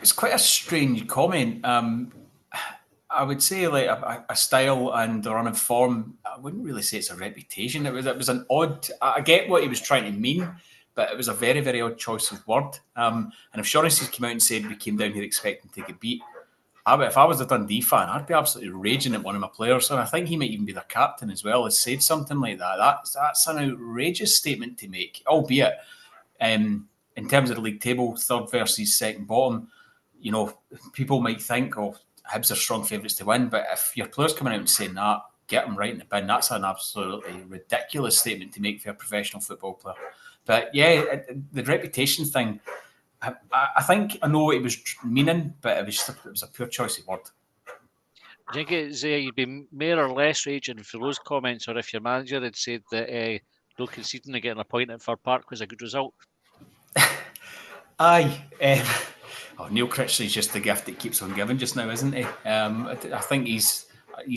it's quite a strange comment. I would say like a style and a run of form. I wouldn't really say it's a reputation. It was an odd. I get what he was trying to mean, but it was a very, very odd choice of word. And if Shaughnessy came out and said we came down here expecting to get beat, if I was a Dundee fan, I'd be absolutely raging at one of my players. And I think he might even be their captain as well, has said something like that. That's an outrageous statement to make, albeit in terms of the league table, third versus second bottom, people might think, Hibs are strong favourites to win, but if your player's coming out and saying that, get them right in the bin. That's an absolutely ridiculous statement to make for a professional football player. But yeah, the reputation thing, I think I know what he was meaning, but it was a pure choice of word. Do you think you'd be more or less raging for those comments, or if your manager had said that no conceding and getting a point at Fir Park was a good result? Aye. Neil Critchley's just the gift that keeps on giving just now, isn't he? I think he's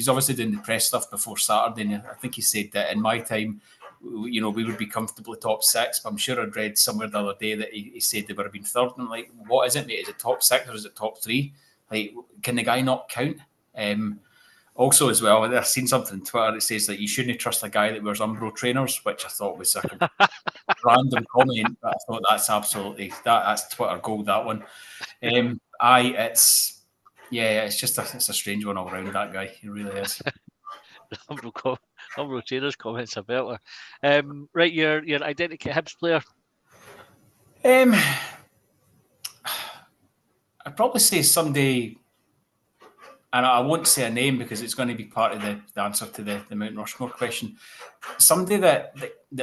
obviously doing the press stuff before Saturday, and I think he said that in my time, we would be comfortably top 6, but I'm sure I'd read somewhere the other day that he said they would have been third, and I'm like, what is it, mate? Is it top 6 or is it top 3? Like, can the guy not count? Also, as well, I've seen something on Twitter that says that you shouldn't trust a guy that wears Umbro trainers, which I thought was a random comment, but I thought that's absolutely that's Twitter gold, that one. It's just it's a strange one all around, that guy. He really is. Umbro trainers comments a belter. Right, your identikit Hibs player. I'd probably say somebody, and I won't say a name because it's going to be part of the answer to the Mount Rushmore question. Somebody that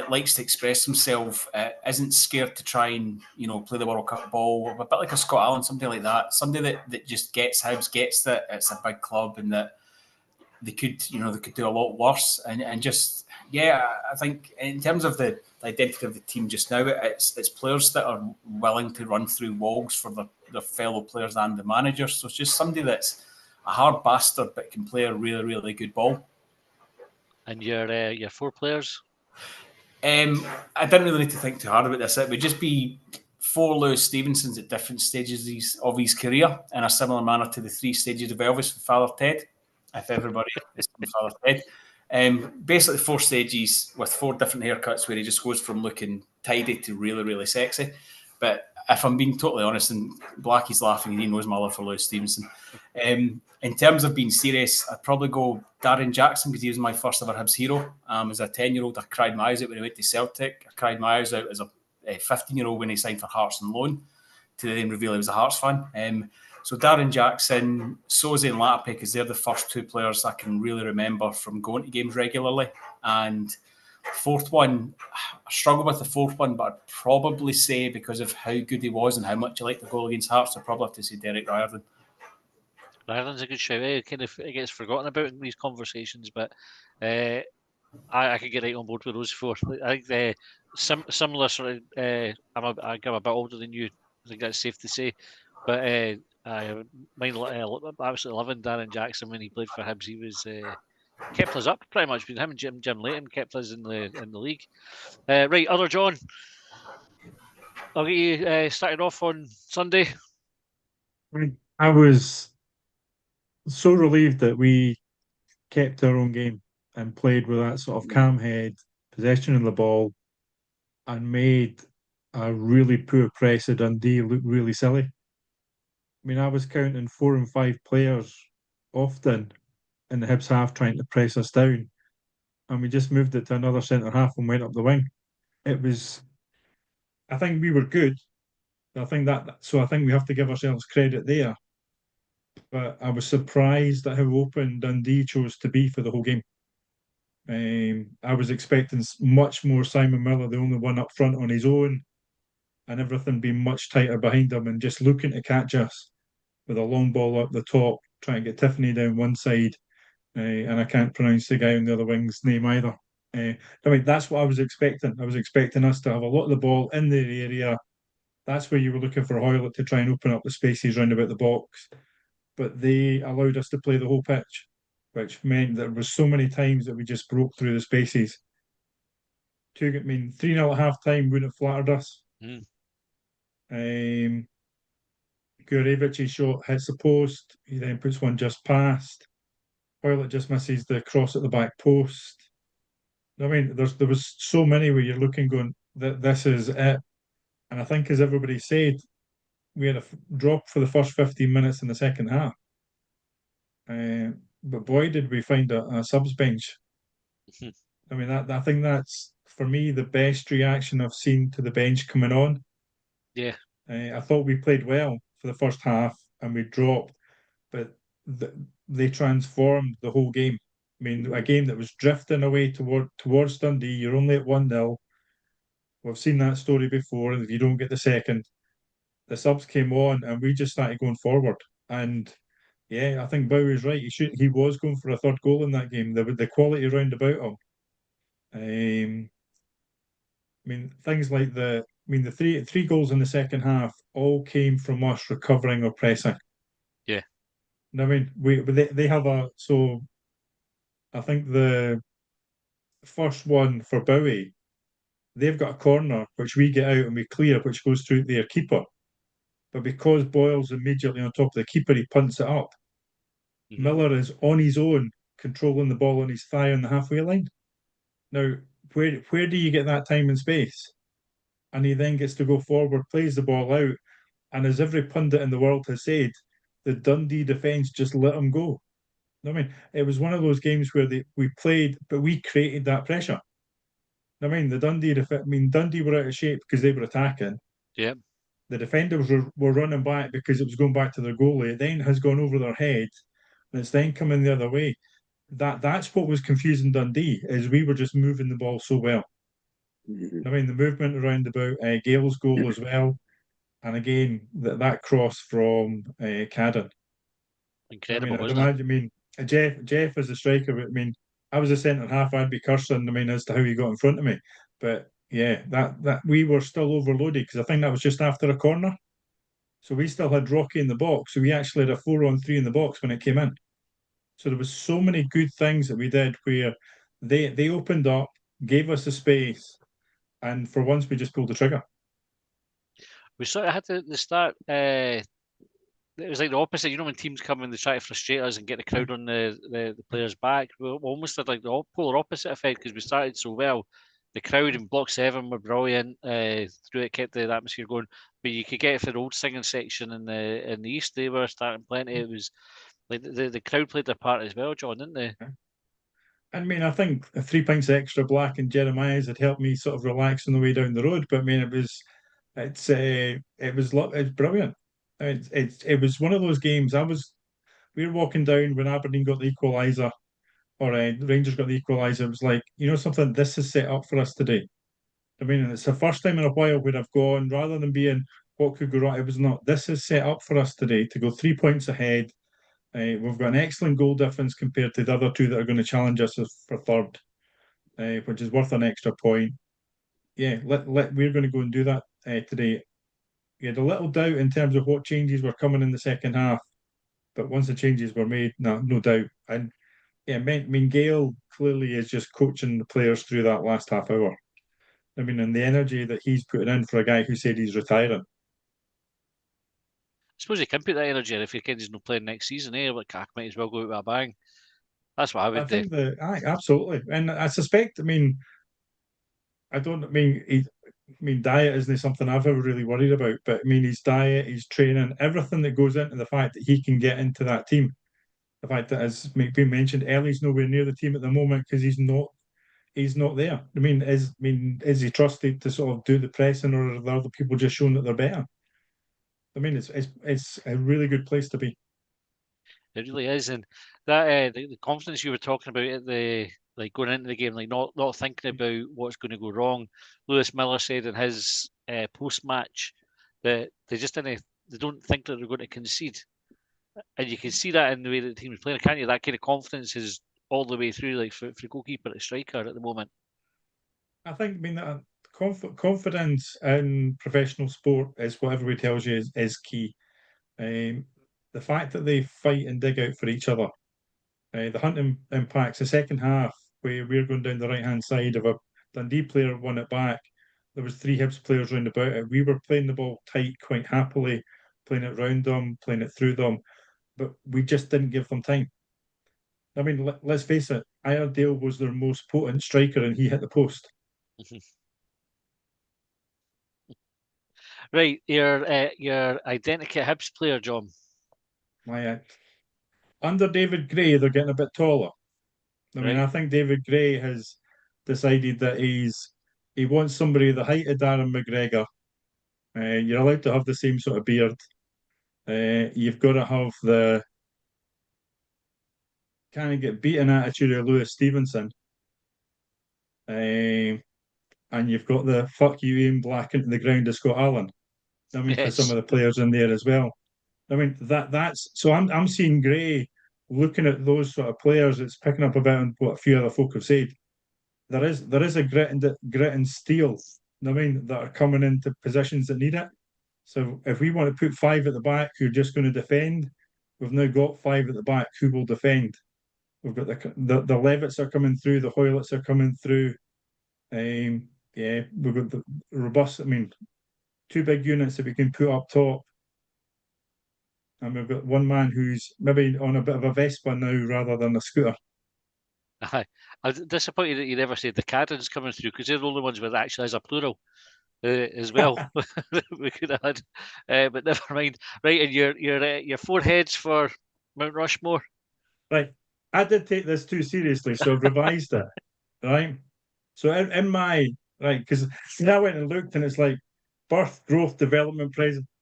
likes to express himself, isn't scared to try and play the World Cup ball, a bit like a Scott Allen, somebody like that. Somebody that just gets Hibs, gets that it's a big club and that they could do a lot worse. And just I think in terms of the identity of the team just now, it's players that are willing to run through walls for their fellow players and the manager. So it's just somebody that's a hard bastard but can play a really, really good ball. And your 4 players? I didn't really need to think too hard about this. It would just be 4 Lewis Stevensons at different stages of his career, in a similar manner to the 3 stages of Elvis from Father Ted, if everybody is from Father Ted. Basically 4 stages with 4 different haircuts where he just goes from looking tidy to really, really sexy. But if I'm being totally honest, and Blackie's laughing and he knows my love for Lewis Stevenson, in terms of being serious, I'd probably go Darren Jackson because he was my first ever Hibs hero. As a 10-year-old, I cried my eyes out when he went to Celtic. I cried my eyes out as a 15-year-old when he signed for Hearts on loan, to then reveal he was a Hearts fan. So Darren Jackson, Soze and Latapy, because they're the first 2 players I can really remember from going to games regularly. And 4th one, I struggle with the 4th one, but I'd probably say, because of how good he was and how much I liked the goal against Hearts, I'd probably have to say Derek Riordan. Riordan's a good shout. It gets forgotten about in these conversations, but I could get right on board with those 4. I think similar sort of. I'm a bit older than you. I think that's safe to say, but absolutely loving Darren Jackson when he played for Hibs. He was kept us up pretty much. Him and Jim Leighton kept us in the league. Right, other John. I'll get you started off on Sunday. I was so relieved that we kept our own game and played with that sort of calm head, possession of the ball, and made a really poor press of Dundee look really silly. I mean, I was counting 4 and 5 players often in the Hibs half trying to press us down, and we just moved it to another centre half and went up the wing. I think we were good. I think we have to give ourselves credit there. But I was surprised at how open Dundee chose to be for the whole game. I was expecting much more Simon Miller, the only one up front on his own, and everything being much tighter behind him and just looking to catch us with a long ball up the top, trying to get Tiffany down one side, and I can't pronounce the guy on the other wing's name either. That's what I was expecting. I was expecting us to have a lot of the ball in their area. That's where you were looking for Hoylett to try and open up the spaces round about the box. But they allowed us to play the whole pitch, which meant there was so many times that we just broke through the spaces. 3-0 at half time wouldn't have flattered us. Gurevich's shot hits the post. He then puts one just past. Hoylett just misses the cross at the back post. I mean, there was so many where you're looking, going, that this is it. And I think, as everybody said, we had a drop for the first 15 minutes in the second half. But boy, did we find a subs bench. I mean, I think that's, for me, the best reaction I've seen to the bench coming on. Yeah. I thought we played well for the first half and we dropped, but they transformed the whole game. I mean, a game that was drifting away towards Dundee, you're only at 1-0. We've seen that story before, and if you don't get the second, the subs came on and we just started going forward. And Yeah, I think Bowie's right. He was going for a third goal in that game. The quality round about him. I mean, things like the three goals in the second half all came from us recovering or pressing. Yeah. And I mean, they have so I think the first one for Bowie, they've got a corner which we get out and we clear, which goes through their keeper. But because Boyle's immediately on top of the keeper, he punts it up. Miller is on his own, controlling the ball on his thigh on the halfway line. Now, where do you get that time and space? And he then gets to go forward, plays the ball out, and as every pundit in the world has said, the Dundee defence just let him go. I mean, it was one of those games where we played, but we created that pressure. I mean, Dundee were out of shape because they were attacking. Yeah. The defenders were running back because it was going back to their goalie. It then has gone over their head, and it's then coming the other way. That's what was confusing Dundee, is we were just moving the ball so well. I mean, the movement around about Gale's goal as well, and again that cross from Cadden. Incredible, I mean, I'd wasn't it? imagine. I mean, Jeff as a striker. But I mean, I was a centre half. I'd be cursing. I mean, as to how he got in front of me. But yeah, that we were still overloaded because I think that was just after a corner. So we still had Rocky in the box. So we actually had a 4-on-3 in the box when it came in. So there was so many good things that we did where they opened up, gave us the space, and for once we just pulled the trigger. We sort of had the start. It was like the opposite. You know, when teams come and they try to frustrate us and get the crowd on the players' back, we almost had like the polar opposite effect because we started so well. The crowd in Block 7 were brilliant. Through it, kept the atmosphere going. But you could get it for the old singing section in the east. They were starting plenty. It was like the crowd played their part as well, John, didn't they? I mean, I think 3 pints extra black and Jeremiah's had helped me sort of relax on the way down the road. But I mean, it's brilliant. It was one of those games. We were walking down when Aberdeen got the equaliser, or Rangers got the equaliser. It was like, you know something, this is set up for us today. I mean, and it's the first time in a while where I've gone, rather than being what could go wrong, it was not. This is set up for us today to go 3 points ahead. We've got an excellent goal difference compared to the other two that are going to challenge us for third, which is worth an extra point. Yeah, we're going to go and do that today. We had a little doubt in terms of what changes were coming in the second half, but once the changes were made, no doubt. And yeah, I mean, Gale clearly is just coaching the players through that last half hour. I mean, and the energy that he's putting in for a guy who said he's retiring. I suppose he can put that energy in if your kid is not playing next season, like might as well go out with a bang. That's what I would do. Absolutely. And I suspect, I mean, diet isn't something I've ever really worried about, but I mean, his diet, his training, everything that goes into the fact that he can get into that team. The fact that, as been mentioned, Ellie's nowhere near the team at the moment because he's not there. I mean, is he trusted to sort of do the pressing, or are the other people just showing that they're better? I mean, it's a really good place to be. It really is, and that the confidence you were talking about at the going into the game, like not thinking about what's going to go wrong. Lewis Miller said in his post match that they don't think that they're going to concede, and you can see that in the way that the team is playing. Can't you? That kind of confidence is all the way through, like for goalkeeper to striker at the moment. I think, I mean, that confidence in professional sport is what everybody tells you is key. The fact that they fight and dig out for each other. The hunting impacts the second half where we're going down the right hand side of a Dundee player won it back. There was 3 Hibs players round about it. We were playing the ball tight quite happily, playing it round them, playing it through them, but we just didn't give them time. I mean, let's face it, Iredale was their most potent striker and he hit the post. Right, your identikit Hibs player, John. Under David Gray, they're getting a bit taller. I mean, I think David Gray has decided that he wants somebody the height of Darren McGregor. You're allowed to have the same sort of beard. You've got to have the kind of get beaten attitude of Lewis Stevenson. And you've got the fuck you aim black into the ground of Scott Allen. I mean, for some of the players in there as well. I mean, that's so I'm seeing Gray looking at those sort of players. It's picking up about what a few other folk have said. There is a grit and steel. I mean, that are coming into positions that need it. So if we want to put five at the back who are just going to defend, we've now got five at the back who will defend. We've got the Levitts are coming through, the Hoylets are coming through. Yeah, we've got the robust. I mean, two big units that we can put up top. And we've got one man who's maybe on a bit of a Vespa now rather than a scooter. I was disappointed that you never said the Caddens coming through, because they're the only ones where it actually has a plural as well. We could have had, but never mind. Right, and your four heads for Mount Rushmore. Right, I did take this too seriously, so I've revised it. Right, so in my right, because I went and looked, and it's like birth, growth, development,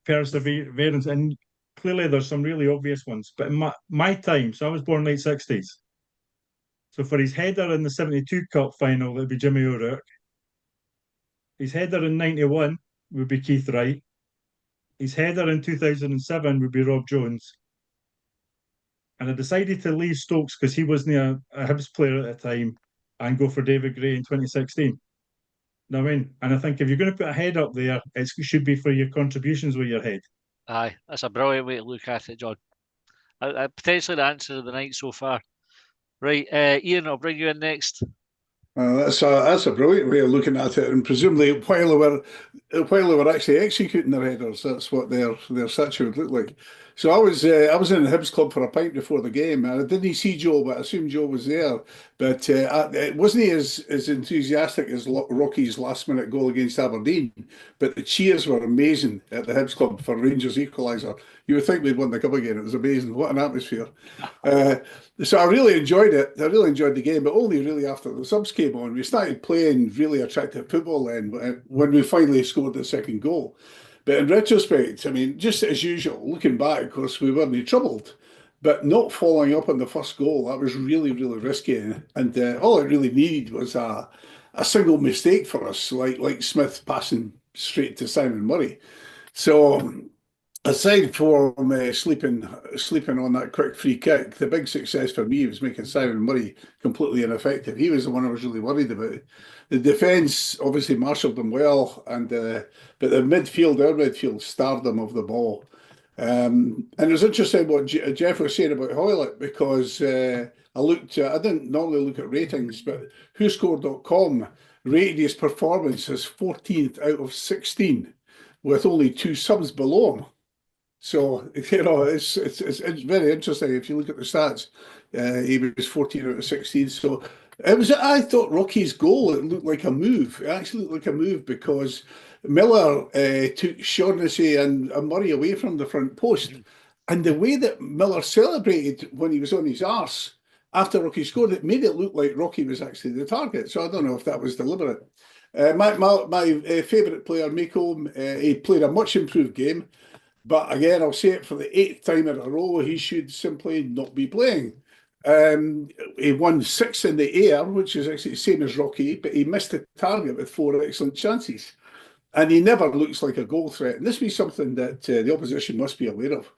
perseverance, and clearly there's some really obvious ones. But in my time, so I was born late 60s. So for his header in the 72 Cup final, it'd be Jimmy O'Rourke. His header in 91 would be Keith Wright. His header in 2007 would be Rob Jones. And I decided to leave Stokes because he wasn't a Hibs player at the time, and go for David Gray in 2016. You know what I mean? And I think if you're going to put a head up there, it should be for your contributions with your head. Aye, that's a brilliant way to look at it, John. Potentially the answer of the night so far. Right, Ian, I'll bring you in next. That's a brilliant way of looking at it, and presumably while they were actually executing their headers, that's what their statue would look like. So I was in the Hibs club for a pint before the game, and I didn't see Joe, but I assumed Joe was there. But it wasn't as enthusiastic as Rocky's last minute goal against Aberdeen. But the cheers were amazing at the Hibs club for Rangers equaliser. You would think we'd won the cup again. It was amazing. What an atmosphere! So I really enjoyed it. I really enjoyed the game, but only really after the subs came on. We started playing really attractive football then when we finally scored the second goal. But in retrospect, I mean, just as usual, looking back, of course, we weren't troubled. But not following up on the first goal, that was really, really risky. And all it really needed was a single mistake for us, like Smith passing straight to Simon Murray. So aside from sleeping on that quick free kick, the big success for me was making Simon Murray completely ineffective. He was the one I was really worried about. The defence obviously marshalled them well, but the midfield, our midfield, starved them of the ball. And it was interesting what Jeff was saying about Hoylett, because I didn't normally look at ratings, but WhoScored.com rated his performance as 14th out of 16 with only 2 subs below him. So, it's very interesting if you look at the stats. He was 14 out of 16. So I thought Rocky's goal, it looked like a move. It actually looked like a move because Miller took Shaughnessy and Murray away from the front post. And the way that Miller celebrated when he was on his arse after Rocky scored, it made it look like Rocky was actually the target. So I don't know if that was deliberate. My favourite player, Mako, he played a much improved game. But again, I'll say it for the 8th time in a row, he should simply not be playing. He won 6 in the air, which is actually the same as Rocky, but he missed the target with 4 excellent chances. And he never looks like a goal threat. And this was something that the opposition must be aware of.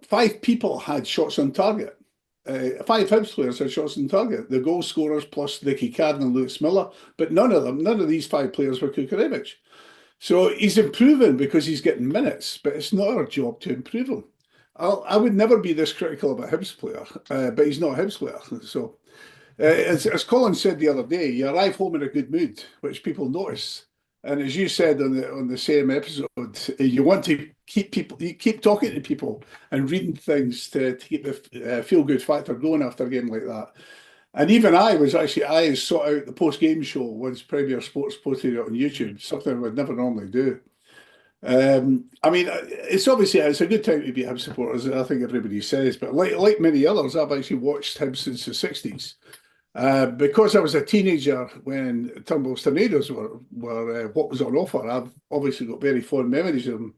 5 people had shots on target. 5 Hibs players had shots on target. The goal scorers plus Nicky Cadden and Lewis Miller, but none of these 5 players were Kukarevich. So he's improving because he's getting minutes, but it's not our job to improve him. I would never be this critical of a Hibs player, but he's not a Hibs player. So, as Colin said the other day, you arrive home in a good mood, which people notice. And as you said on the same episode, you want to keep talking to people and reading things to keep the feel-good factor going after a game like that. And even I sought out the post-game show once Premier Sports posted it on YouTube, something I would never normally do. I mean, it's a good time to be Hibs supporters, I think everybody says, but like many others, I've actually watched Hibs since the 60s. Because I was a teenager when Turnbull's Tornadoes were what was on offer, I've obviously got very fond memories of them.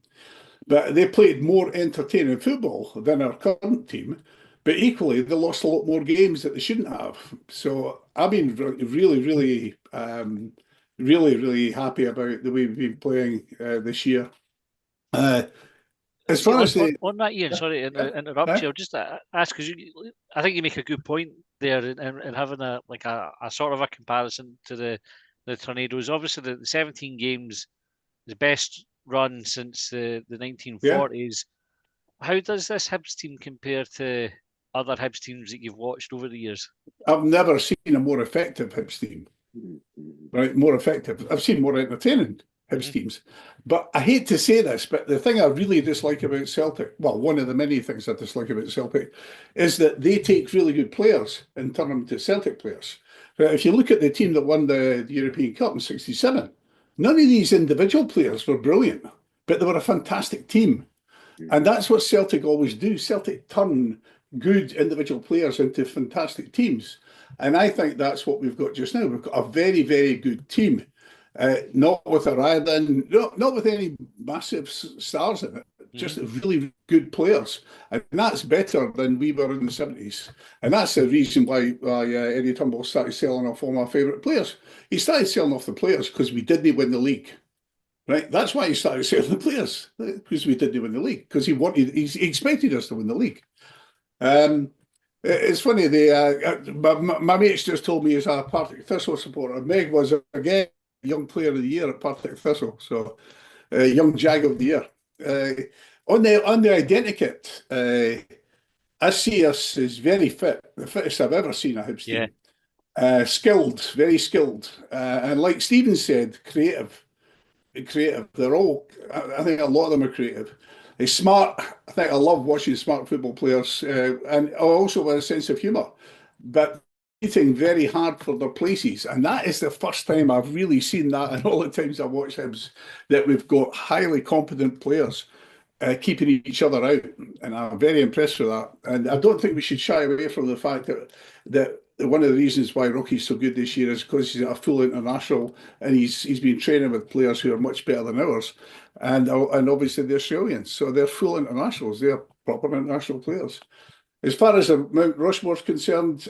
But they played more entertaining football than our current team. But equally, they lost a lot more games that they shouldn't have. So I've been really, really, really, really happy about the way we've been playing this year. as far as on that, Ian, sorry to interrupt you. I'll just ask, because I think you make a good point there in having a sort of a comparison to the Tornadoes. Obviously, the 17 games, the best run since the 1940s. How does this Hibs team compare to other Hibs teams that you've watched over the years? I've never seen a more effective Hibs team. Right, more effective. I've seen more entertaining Hibs teams. But I hate to say this, but the thing I really dislike about Celtic, well, one of the many things I dislike about Celtic, is that they take really good players and turn them into Celtic players. But if you look at the team that won the European Cup in '67, none of these individual players were brilliant, but they were a fantastic team. And that's what Celtic always do. Celtic turn good individual players into fantastic teams. And I think that's what we've got just now. We've got a very, very good team. Not with Ireland, not with any massive stars in it, just really good players. And that's better than we were in the 70s. And that's the reason why Eddie Turnbull started selling off all my favourite players. He started selling off the players because we didn't win the league. Right? That's why he started selling the players, because we didn't win the league, because he expected us to win the league. It's funny, my mates just told me as a Partick Thistle supporter, Meg was, again, Young Player of the Year at Partick Thistle, so Young Jag of the Year. On the identikit, I see us as very fit, the fittest I've ever seen a Hibs team. Skilled, very skilled, and like Stephen said, creative. They're all, I think a lot of them are creative. They're smart. I think I love watching smart football players, and also with a sense of humour, but fighting very hard for their places. And that is the first time I've really seen that in all the times I've watched Hibs, that we've got highly competent players keeping each other out. And I'm very impressed with that. And I don't think we should shy away from the fact that one of the reasons why Rocky's so good this year is because he's a full international, and he's been training with players who are much better than ours, and obviously the Australians. So they're full internationals. They're proper international players. As far as Mount Rushmore's concerned,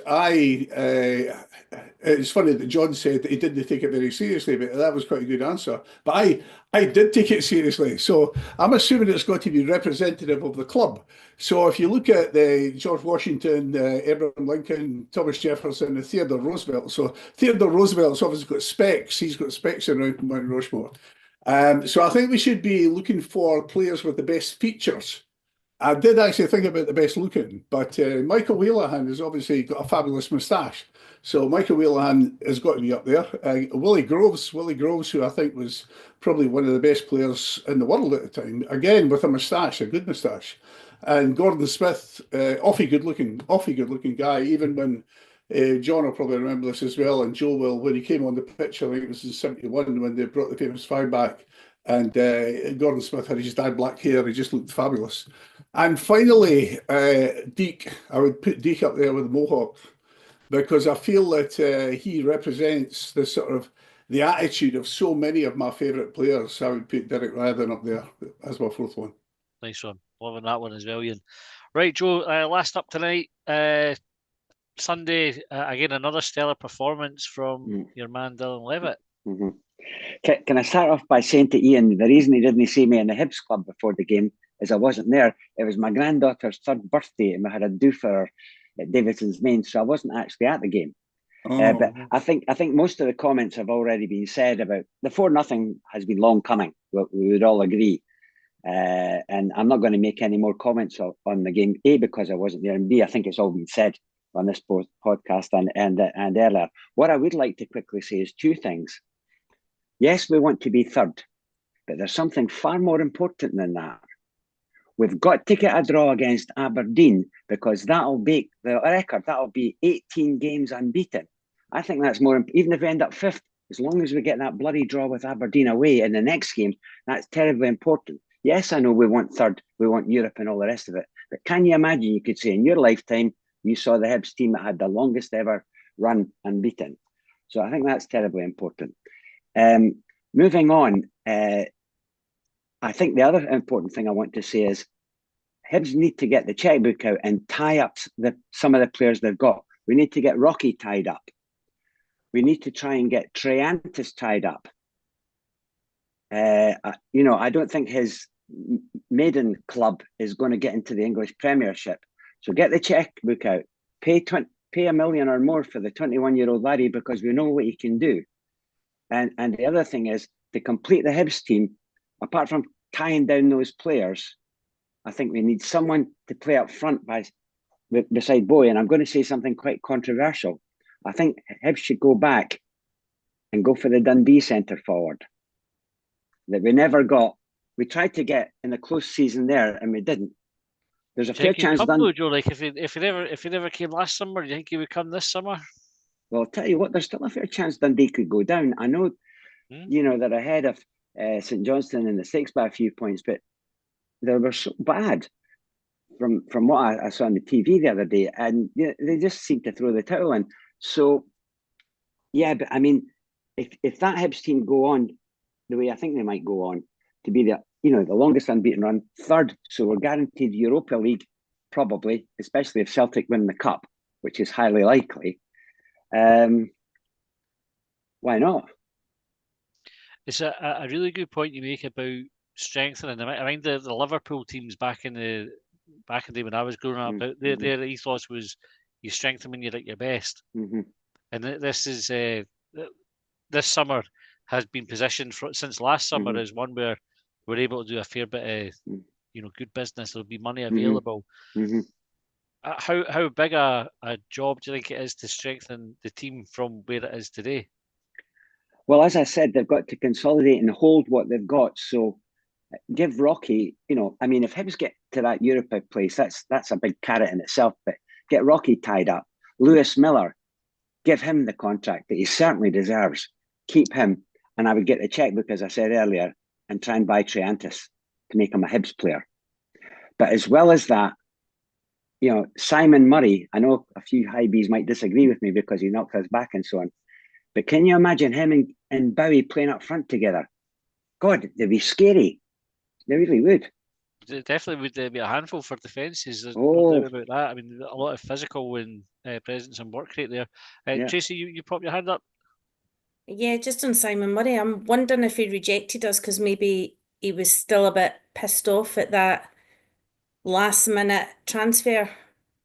it's funny that John said that he didn't take it very seriously, but that was quite a good answer. But I did take it seriously. So I'm assuming it's got to be representative of the club. So if you look at the George Washington, Abraham Lincoln, Thomas Jefferson, and Theodore Roosevelt. So Theodore Roosevelt's obviously got specs. He's got specs around Mount Rushmore. So I think we should be looking for players with the best features. I did actually think about the best looking, but Michael Wheelahan has obviously got a fabulous moustache. So Michael Wheelahan has got to be up there. Willie Groves, who I think was probably one of the best players in the world at the time, again with a moustache, a good moustache. And Gordon Smith, awfully good looking guy, even when John will probably remember this as well, and Joe will, when he came on the pitch, I think it was in '71 when they brought the famous five back. And Gordon Smith had his dyed black hair. He just looked fabulous. And finally, Deke. I would put Deke up there with Mohawk, because I feel that he represents the sort of the attitude of so many of my favourite players. I would put Derek Riordan up there as my fourth one. Nice one. Loving that one as well, Ian. Right, Joe, last up tonight, Sunday, again, another stellar performance from your man, Dylan Levitt. Can I start off by saying to Ian, the reason he didn't see me in the Hibs club before the game is I wasn't there. It was my granddaughter's third birthday, and we had a do for her at Davidson's Main, so I wasn't actually at the game. But I think most of the comments have already been said about the 4-0 has been long coming. We would all agree. And I'm not going to make any more comments on the game, A, because I wasn't there, and B, I think it's all been said on this podcast and earlier. What I would like to quickly say is two things. Yes, we want to be third, but there's something far more important than that. We've got to get a draw against Aberdeen, because that'll be the record. That'll be 18 games unbeaten. I think that's more, even if we end up fifth, as long as we get that bloody draw with Aberdeen away in the next game, that's terribly important. Yes, I know we want third, we want Europe and all the rest of it, but can you imagine, you could say in your lifetime, you saw the Hibs team that had the longest ever run unbeaten. So I think that's terribly important. Moving on, I think the other important thing I want to say is Hibs need to get the checkbook out and tie up some of the players they've got. We need to get Rocky tied up. We need to try and get Triantis tied up. I don't think his maiden club is going to get into the English Premiership. So get the checkbook out, pay $1 million or more for the 21-year-old laddie because we know what he can do. And the other thing is, to complete the Hibs team, apart from tying down those players, I think we need someone to play up front beside Bowie. And I'm going to say something quite controversial. I think Hibs should go back and go for the Dundee centre forward that we never got. We tried to get in a close season there, and we didn't. There's a fair chance. Joe, like if he never came last summer, do you think he would come this summer? Well, I'll tell you what. There's still a fair chance Dundee could go down. I know, they're ahead of St Johnstone in the stakes by a few points, but they were so bad from what I saw on the TV the other day, and they just seemed to throw the towel in. So, yeah, but I mean, if that Hibs team go on the way I think they might go on to be the longest unbeaten run, third, so we're guaranteed Europa League probably, especially if Celtic win the cup, which is highly likely. Why not? It's a really good point you make about strengthening. I mean, the Liverpool teams back in the day when I was growing up, their ethos was you strengthen when you're at your best. And this is this summer has been positioned since last summer as one where we're able to do a fair bit of good business. There'll be money available. How big a job do you think it is to strengthen the team from where it is today? Well, as I said, they've got to consolidate and hold what they've got. So give Rocky, I mean, if Hibs get to that Europa place, that's a big carrot in itself, but get Rocky tied up. Lewis Miller, give him the contract that he certainly deserves. Keep him. And I would get the checkbook, as I said earlier, and try and buy Triantis to make him a Hibs player. But as well as that, Simon Murray, I know a few Hibees might disagree with me because he knocked us back and so on. But can you imagine him and Bowie playing up front together? God, they'd be scary. They really would. It definitely would be a handful for defences. There's no doubt about that. I mean, a lot of physical and presence and work rate there. Tracy, you pop your hand up. Yeah, just on Simon Murray, I'm wondering if he rejected us because maybe he was still a bit pissed off at that last-minute transfer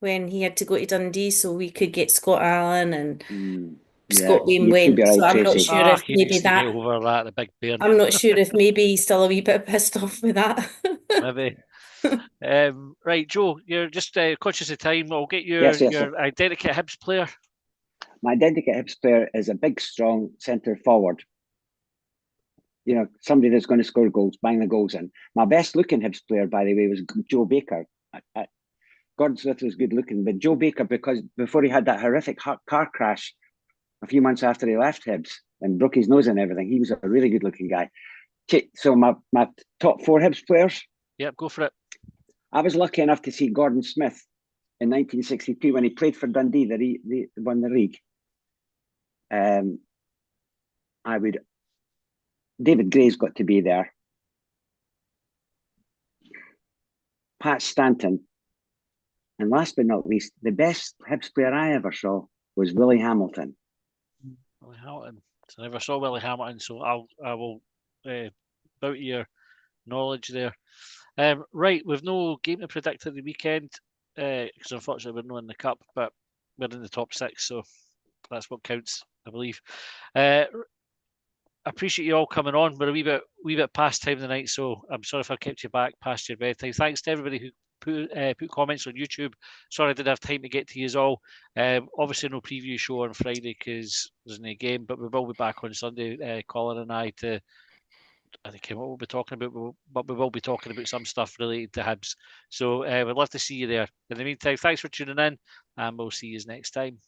when he had to go to Dundee so we could get Scott Allen and Scott Beam went. Right, so I'm not Tracy. sure if maybe that. Over that, the big bear. I'm not sure if maybe he's still a wee bit pissed off with that. Maybe. Right, Joe, you're just conscious of time. I'll get your identikit Hibs player. My identikit Hibs player is a big, strong centre forward. Somebody that's going to score goals, bang the goals in. My best looking Hibs player, by the way, was Joe Baker. Gordon Smith was good looking, but Joe Baker, because before he had that horrific car crash a few months after he left Hibs and broke his nose and everything, he was a really good looking guy. So my top 4 Hibs players. Yep, go for it. I was lucky enough to see Gordon Smith in 1962 when he played for Dundee. They won the league. David Gray's got to be there. Pat Stanton. And last but not least, the best Hibs player I ever saw was Willie Hamilton. Willie Hamilton. So I never saw Willie Hamilton, so I will bow to your knowledge there. Right, we've no game to predict at the weekend because unfortunately we're not in the cup, but we're in the top 6, so that's what counts, I believe. I appreciate you all coming on. We're a wee bit past time of the night, so I'm sorry if I kept you back past your bedtime. Thanks to everybody who put comments on YouTube. Sorry I didn't have time to get to you all. Obviously no preview show on Friday because there's no game, but we will be back on Sunday, Colin and I think what we'll be talking about, but we will be talking about some stuff related to Hibs. So we'd love to see you there. In the meantime, thanks for tuning in, and we'll see you next time.